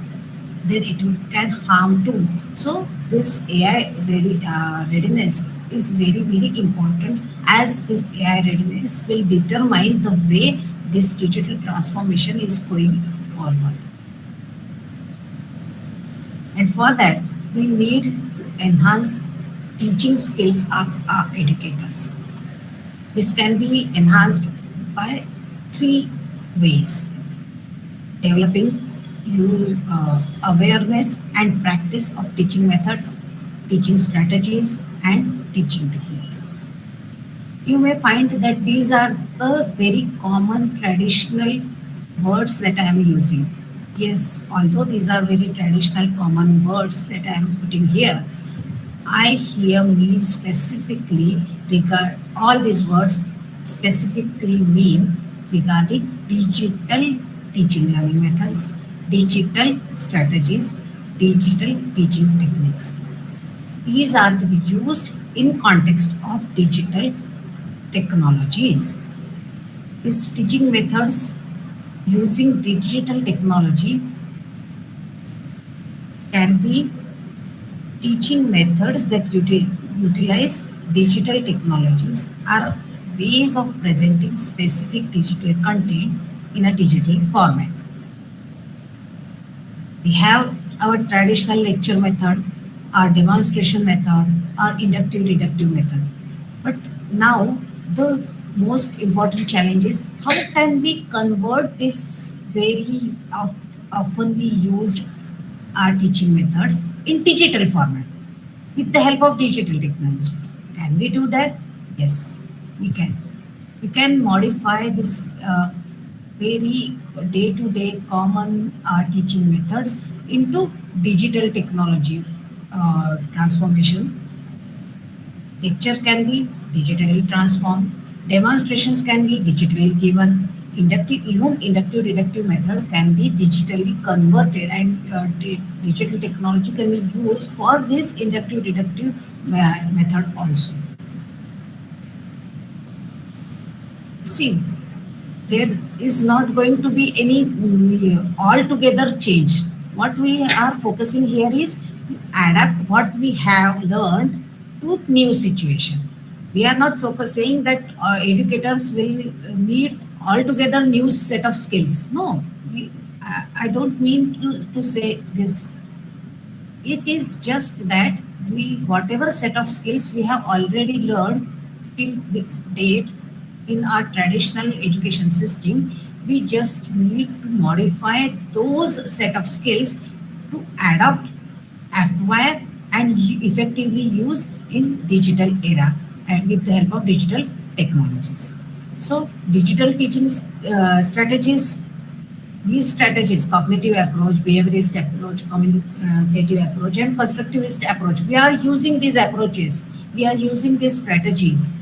then it can harm too. So this AI readiness is very very important, as this AI readiness will determine the way this digital transformation is going forward. And for that, we need to enhance teaching skills of our educators. This can be enhanced by three ways: developing awareness and practice of teaching methods, teaching strategies, and teaching techniques. You may find that these are the very common traditional words that I am using. Yes, although these are very traditional common words that I am putting here, I here mean specifically regard all these words specifically mean regarding digital teaching learning methods, digital strategies, digital teaching techniques. These are to be used in context of digital technologies. These teaching methods using digital technology can be teaching methods that utilize digital technologies, are ways of presenting specific digital content in a digital format. We have our traditional lecture method, our demonstration method, our inductive deductive method. But now the most important challenge is how can we convert this very oftenly used our teaching methods in digital format with the help of digital technologies. Can we do that? Yes, we can. We can modify this very day-to-day common teaching methods into digital technology transformation. Lecture can be digitally transformed. Demonstrations can be digitally given. even inductive deductive method can be digitally converted, and digital technology can be used for this inductive deductive method also. See, there is not going to be any altogether change. What we are focusing here is adapt what we have learned to new situation. We are not focusing that educators will need altogether new set of skills. No, I don't mean to say this. It is just that we whatever set of skills we have already learned till the date in our traditional education system, we just need to modify those set of skills to adapt, acquire, and effectively use in digital era and with the help of digital technologies. So digital teaching strategies, these strategies, cognitive approach, behaviorist approach, communicative approach, and constructivist approach, we are using these approaches, we are using these strategies.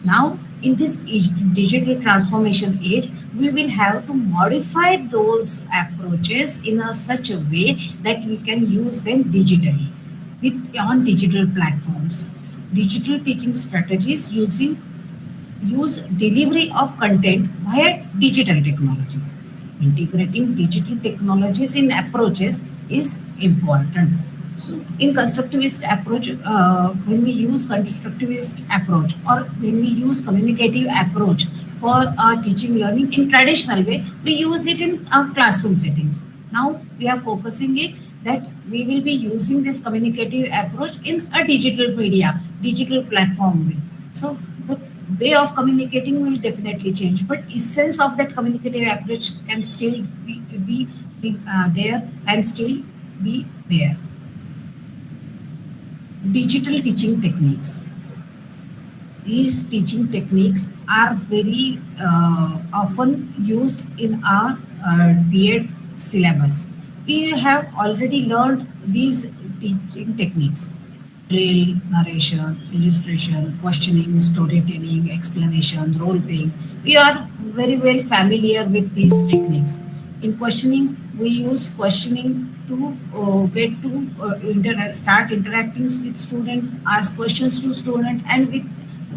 Now, in this digital transformation age, we will have to modify those approaches in such a way that we can use them digitally on digital platforms. Digital teaching strategies use delivery of content via digital technologies. Integrating digital technologies in approaches is important. So, in constructivist approach, when we use constructivist approach or when we use communicative approach for our teaching learning in traditional way, we use it in our classroom settings. Now we are focusing it that we will be using this communicative approach in a digital media, digital platform way. So the way of communicating will definitely change, but essence of that communicative approach can still be there and still be there. Digital teaching techniques. These teaching techniques are very often used in our B.Ed syllabus. We have already learned these teaching techniques: drill, narration, illustration, questioning, storytelling, explanation, role playing. We are very well familiar with these techniques. In questioning, we use questioning to get to start interacting with student, ask questions to student, and with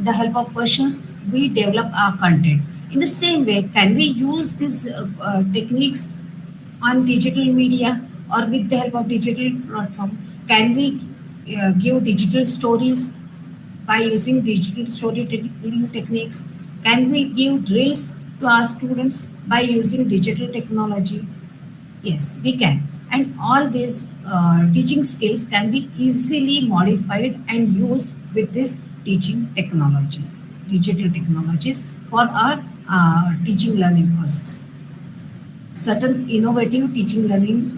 the help of questions, we develop our content. In the same way, can we use these techniques on digital media or with the help of digital platform? Can we give digital stories by using digital storytelling techniques? Can we give drills to our students by using digital technology? Yes, we can. And all these teaching skills can be easily modified and used with these teaching technologies, digital technologies for our teaching learning process. Certain innovative teaching learning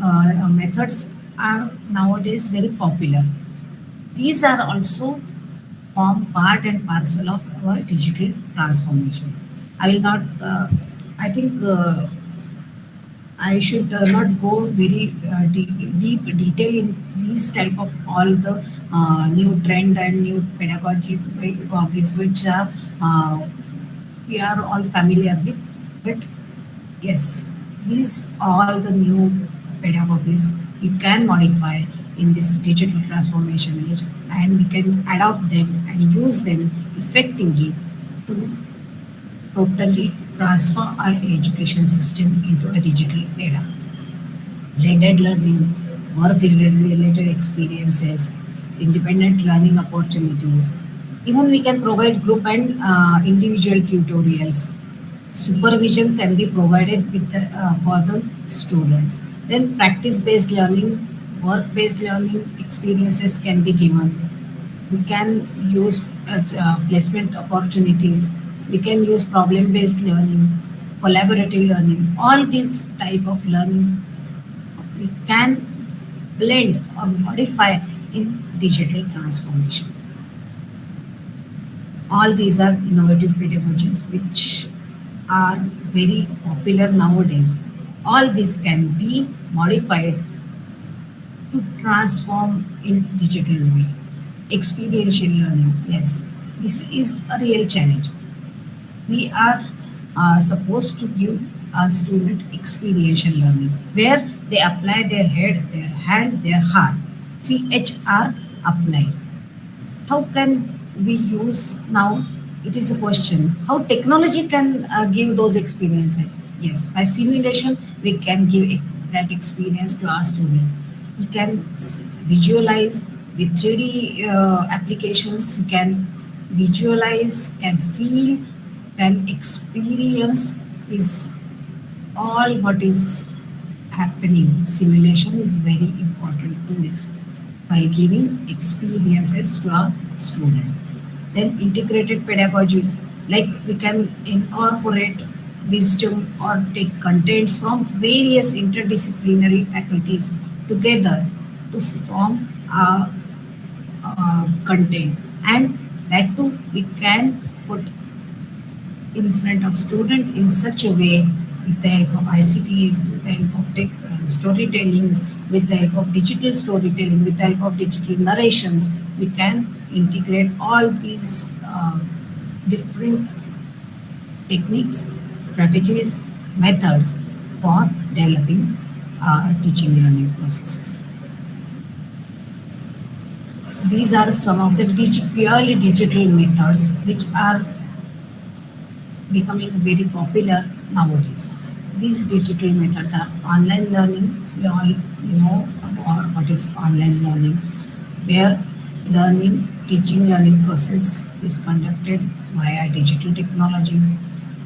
methods are nowadays very popular. These are also form part and parcel of our digital transformation. I will not, I think I should not go very deep detail in these type of all the new trend and new pedagogies which we are all familiar with. But yes, these all the new pedagogies we can modify in this digital transformation age, and we can adopt them and use them effectively to totally transfer our education system into a digital era. Blended learning, work-related experiences, independent learning opportunities. Even we can provide group and individual tutorials. Supervision can be provided with for the students. Then practice-based learning, work-based learning experiences can be given. We can use placement opportunities. We can use problem-based learning, collaborative learning. All these type of learning we can blend or modify in digital transformation. All these are innovative pedagogies which are very popular nowadays. All this can be modified to transform in digital way. Experiential learning, yes, this is a real challenge. We are are supposed to give a student experiential learning, where they apply their head, their hand, their heart. 3H are applied. How can we use now? It is a question. How technology can give those experiences? Yes, by simulation, we can give that experience to our student. We can visualize with 3D applications, can visualize, can feel, can experience is all what is happening. Simulation is very important tool by giving experiences to our student. Then integrated pedagogies, like we can incorporate wisdom or take contents from various interdisciplinary faculties together to form a content, and that too we can put in front of student in such a way with the help of ICTs, with the help of storytellings, with the help of digital storytelling, with the help of digital narrations, we can integrate all these different techniques, strategies, methods for developing teaching learning processes. These are some of the purely digital methods which are becoming very popular nowadays. These digital methods are online learning. We all know about what is online learning, where teaching learning process is conducted via digital technologies.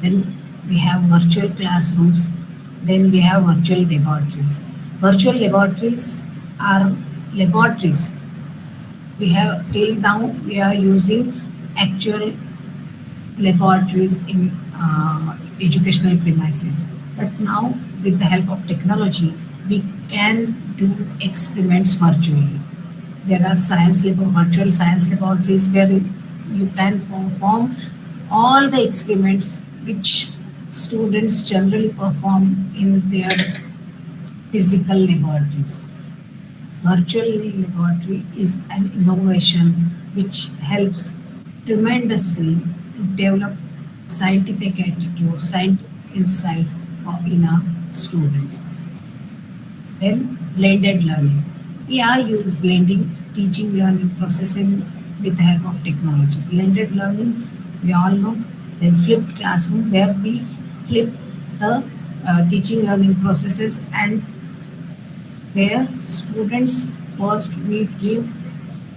Then we have virtual classrooms. Then we have virtual laboratories. Virtual laboratories are laboratories. We have till now we are using actual laboratories in educational premises. But now, with the help of technology, we can do experiments virtually. There are virtual science laboratories where you can perform all the experiments which students generally perform in their physical laboratories. Virtual laboratory is an innovation which helps tremendously to develop scientific attitude, scientific insight in our students. Then blended learning. We are blending teaching learning processing with the help of technology. Blended learning, we all know. Then flipped classroom, where we flip the teaching learning processes, and where students first we give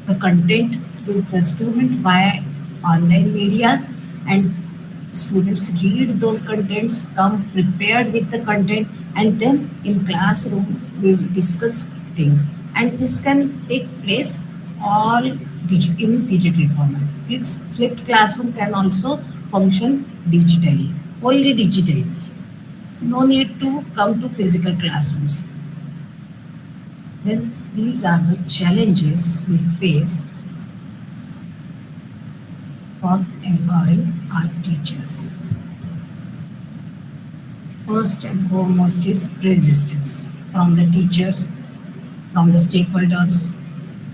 the content to the student via online medias, and students read those contents, come prepared with the content, and then in classroom we will discuss things, and this can take place all in digital format. Flipped classroom can also function digitally, only digitally. No need to come to physical classrooms. Then these are the challenges we face for empowering our teachers. First and foremost is resistance from the teachers, from the stakeholders,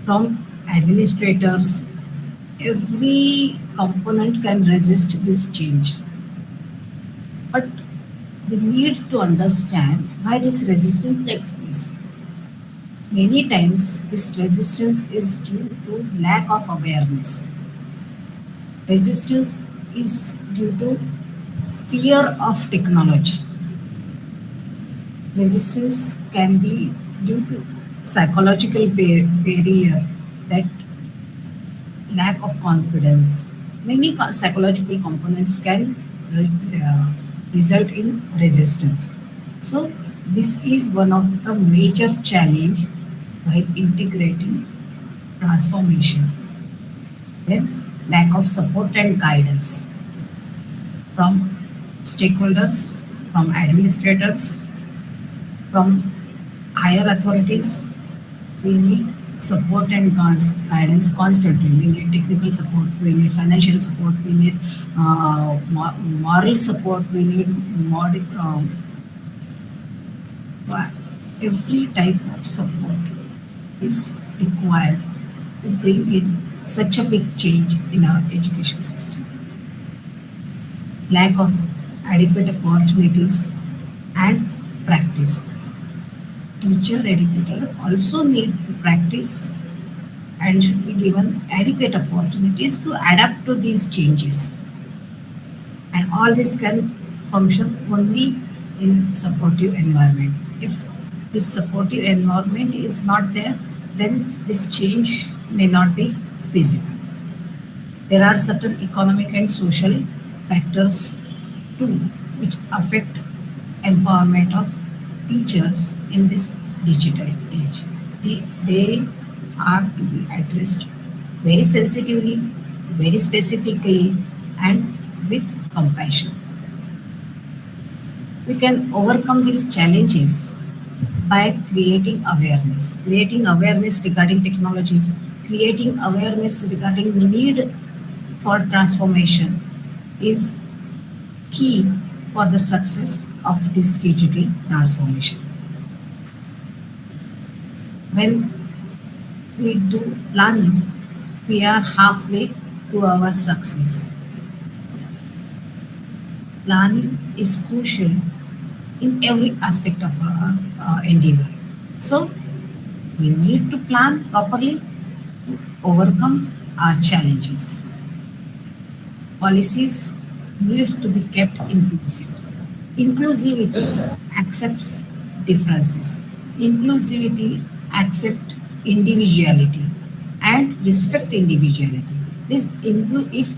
from administrators. Every component can resist this change. But we need to understand why this resistance takes place. Many times, this resistance is due to lack of awareness. Resistance is due to fear of technology. Resistance can be due to psychological barrier, that lack of confidence. Many psychological components can result in resistance. So this is one of the major challenge while integrating transformation. Then lack of support and guidance from stakeholders, from administrators, from higher authorities. We need support and guidance constantly. We need technical support, we need financial support, we need moral support, we need every type of support is required to bring in such a big change in our education system. Lack of adequate opportunities and practice. Teacher educator also need to practice and should be given adequate opportunities to adapt to these changes. And all this can function only in supportive environment. If this supportive environment is not there, then this change may not be feasible. There are certain economic and social factors too which affect empowerment of teachers in this digital age. They are to be addressed very sensitively, very specifically, and with compassion. We can overcome these challenges by creating awareness regarding technologies, creating awareness regarding the need for transformation is key for the success of this digital transformation. When we do planning, we are halfway to our success. Planning is crucial in every aspect of our endeavor. So we need to plan properly to overcome our challenges. Policies need to be kept inclusive. Inclusivity accepts differences. Inclusivity accepts individuality and respect individuality. If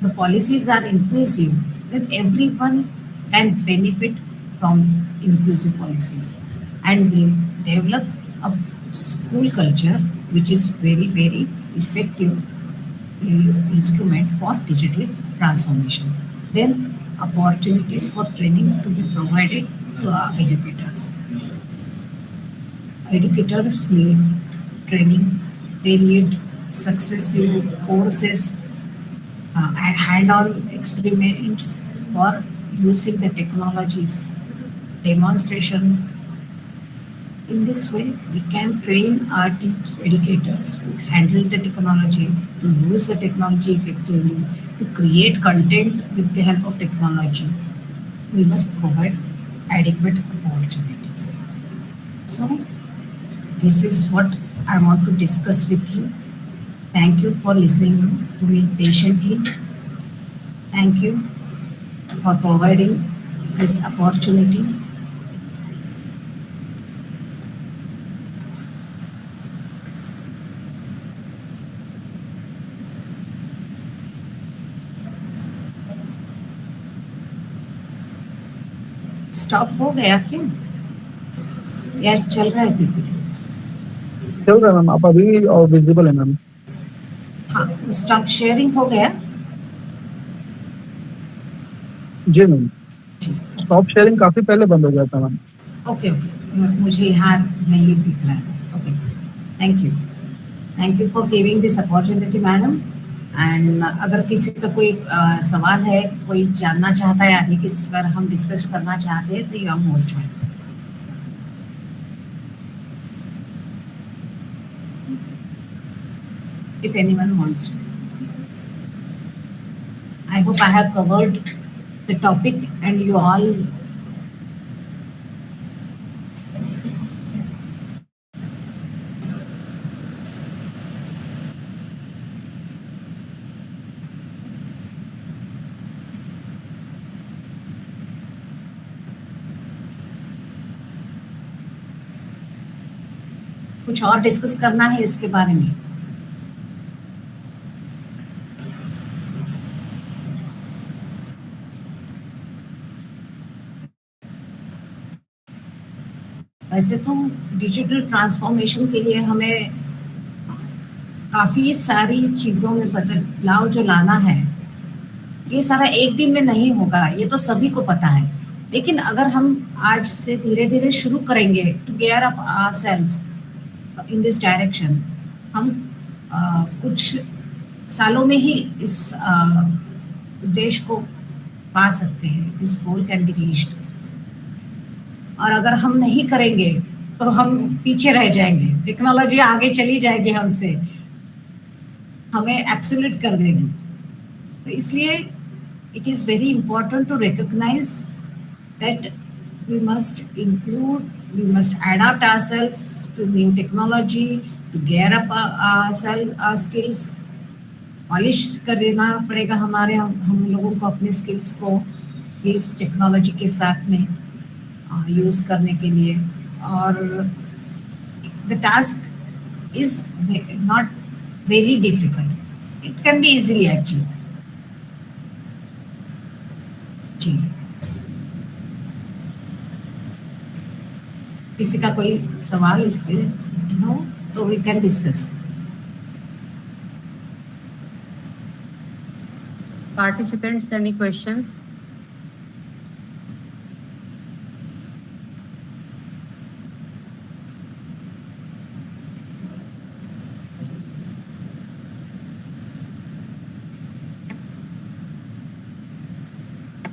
the policies are inclusive, then everyone can benefit from inclusive policies and will develop a school culture which is very, very effective instrument for digital transformation. Then opportunities for training to be provided to our educators. Educators need training, they need successive courses and hand-on experiments for using the technologies, demonstrations. In this way, we can train our educators to handle the technology, to use the technology effectively, to create content with the help of technology. We must provide adequate opportunities. So, this is what I want to discuss with you. Thank you for listening to me patiently. Thank you for providing this opportunity. Stop हो गया क्या या चल रहा है PPT? चल रहा है मैम, आप अभी विजिबल है मैम। हाँ, स्टॉप शेयरिंग हो गया? जी मैम, स्टॉप शेयरिंग काफी पहले बंद हो गया था मैम। ओके ओके, मुझे यहाँ नहीं दिख रहा है। Okay, thank you for giving this opportunity madam. And अगर किसी का कोई सवाल है, कोई जानना चाहता है आगे किस पर हम डिस्कस करना चाहते हैं, तो you are most welcome. If anyone wants to. I hope I have covered the topic and you all कुछ और डिस्कस करना है इसके बारे में? वैसे तो डिजिटल ट्रांसफॉर्मेशन के लिए हमें काफी सारी चीजों में बदलाव जो लाना है, ये सारा एक दिन में नहीं होगा, ये तो सभी को पता है। लेकिन अगर हम आज से धीरे धीरे शुरू करेंगे to gear up ourselves in this direction, हम कुछ सालों में ही इस उद्देश्य को पा सकते हैं। This goal can be reached. और अगर हम नहीं करेंगे तो हम पीछे रह जाएंगे, टेक्नोलॉजी आगे चली जाएगी हमसे, हमें एब्सोल्यूट कर देगी। तो इसलिए it is very important to recognize that we must include, we must adapt ourselves to new technology, to gear up ourselves, our skills, polish करना पड़ेगा हमारे हम लोगों को अपने स्किल्स को इस टेक्नोलॉजी के साथ में यूज करने के लिए और the task is not very difficult it can be easily achieve जी किसी का कोई सवाल इसके नो तो we can discuss Participants, any questions?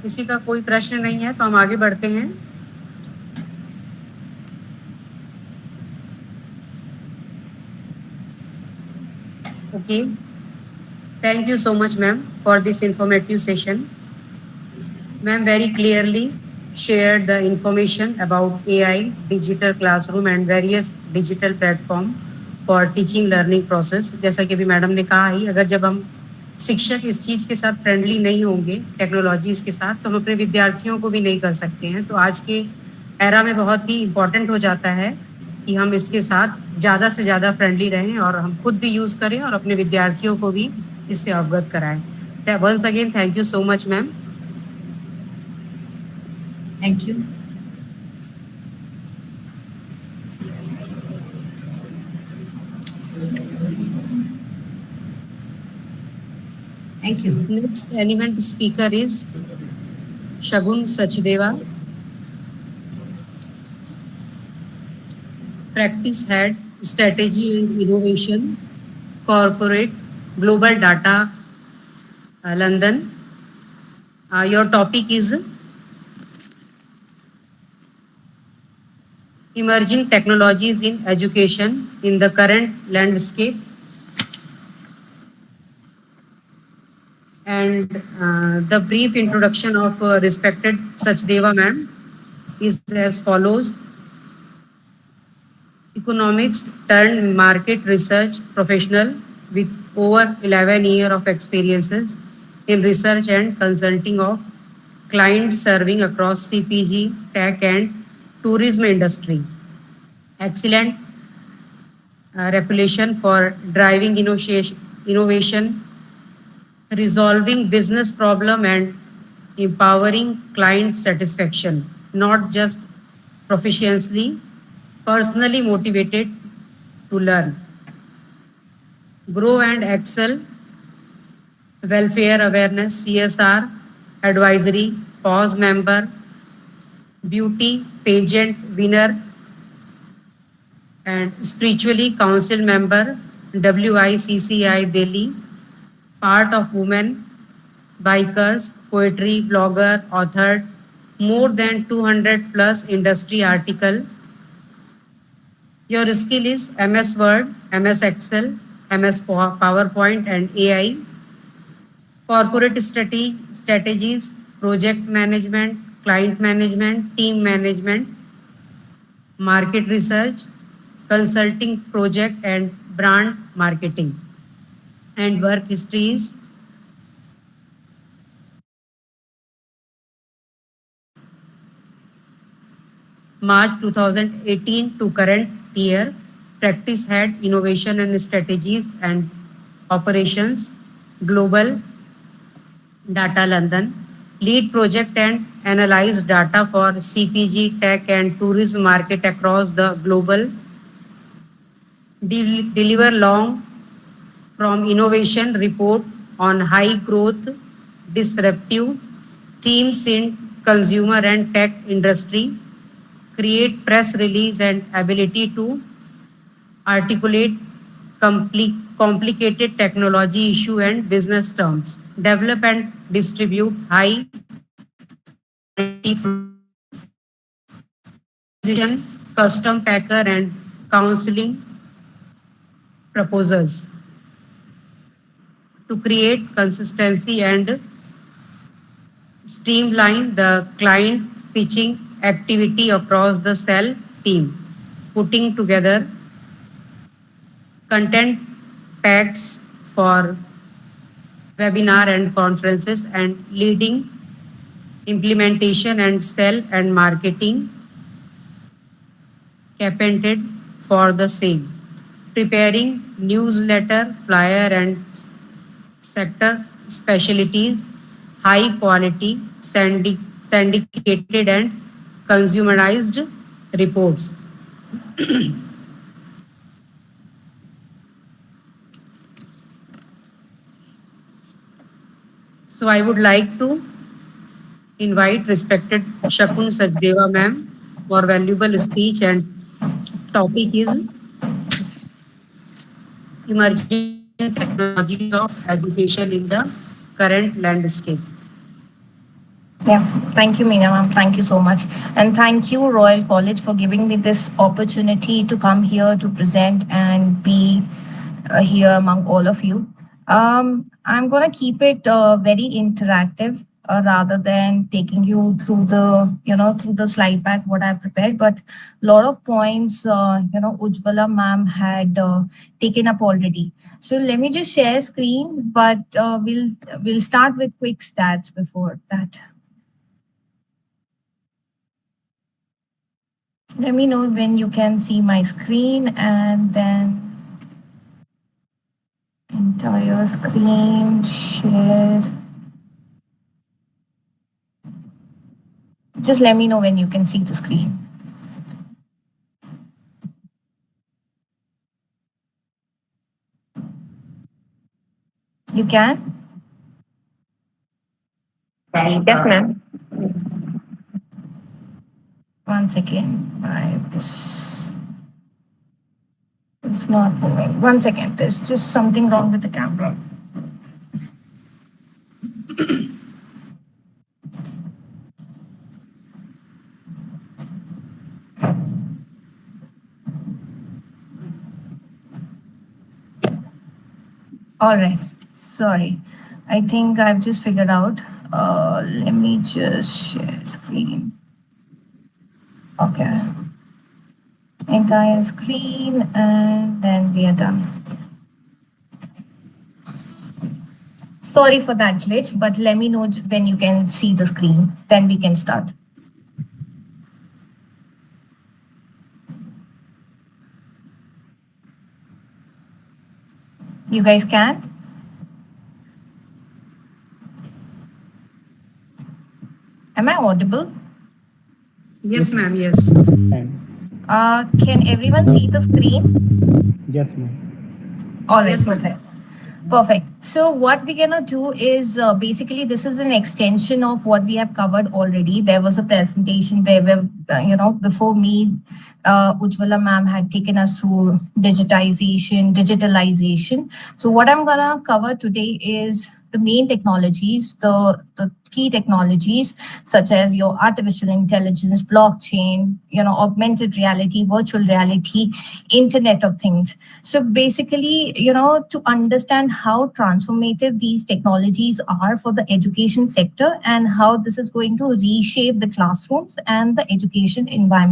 किसी का कोई प्रश्न नहीं है तो हम आगे बढ़ते हैं। Okay. Thank you so much, ma'am, for this informative session. Ma'am very clearly shared the information about AI, digital classroom and various digital platform for teaching learning process. जैसा कि अभी मैडम ने कहा ही, अगर जब हम शिक्षक इस चीज़ के साथ फ्रेंडली नहीं होंगे टेक्नोलॉजीज़ के साथ तो हम अपने विद्यार्थियों को भी नहीं कर सकते हैं। तो आज के एरा में बहुत ही इम्पॉर्टेंट हो जाता है कि हम इसके साथ ज़्यादा से ज़्यादा फ्रेंडली रहें और हम खुद भी यूज़ करें और अपने विद्यार्थियों को भी इससे अवगत कराएं। Once again thank you so much ma'am. Thank you Thank you. Next element speaker is Shagun Sachdeva, Practice Head, Strategy and Innovation, Corporate, Global Data, London. Your topic is Emerging Technologies in Education in the Current Landscape. And the brief introduction of respected Sachdeva ma'am is as follows. Economics turned market research professional with over 11 years of experiences in research and consulting of clients serving across CPG, tech and tourism industry. Excellent reputation for driving innovation, resolving business problem and empowering client satisfaction, not just proficiently, personally motivated to learn, grow and excel, welfare awareness, CSR, advisory, pause member, beauty pageant winner, and spiritually council member, WICCI Delhi, part of women, bikers, poetry, blogger, author, more than 200 plus industry article. Your skill is MS Word, MS Excel, MS PowerPoint and AI, corporate strategies, project management, client management, team management, market research, consulting project and brand marketing. And work history is March 2018 to current year, practice head, innovation and strategies and operations, global data London, lead project and analyze data for CPG, tech and tourism market across the global, deliver long from innovation report on high growth, disruptive themes in consumer and tech industry, create press release and ability to articulate complicated technology issue and business terms, develop and distribute high precision, custom packer and counseling proposals to create consistency and streamline the client pitching activity across the cell team, putting together content packs for webinar and conferences, and leading implementation and sell and marketing campaign for the same, preparing newsletter, flyer, and sector specialties, high quality, syndicated, and consumerized reports. So I would like to invite respected Shakun Sajdeva ma'am for valuable speech, and topic is emerging technologies of education in the current landscape. Yeah, thank you, Meena ma'am. Thank you so much. And thank you, Royal College, for giving me this opportunity to come here to present and be here among all of you. I'm going to keep it very interactive rather than taking you through the slide pack, what I've prepared. But a lot of points, Ujjwala ma'am had taken up already. So let me just share screen, but we'll start with quick stats before that. Let me know when you can see my screen, and then entire screen share. Just let me know when you can see the screen. You can? Yes, ma'am. One second. This is not moving. One second. There's just something wrong with the camera. All right. Sorry. I think I've just figured out. Let me just share screen. Okay. Entire screen, and then we are done. Sorry for that glitch, but let me know when you can see the screen. Then we can start. You guys can? Am I audible? Yes, ma'am. Yes. Can everyone see the screen? Yes, ma'am. All right, Yes, ma'am. perfect. Perfect. So what we're going to do is basically this is an extension of what we have covered already. There was a presentation where, before me, Ujjwala ma'am had taken us through digitalization. So what I'm going to cover today is the main technologies, the key technologies such as your artificial intelligence, blockchain, augmented reality, virtual reality, Internet of Things. So basically, to understand how transformative these technologies are for the education sector and how this is going to reshape the classrooms and the education environment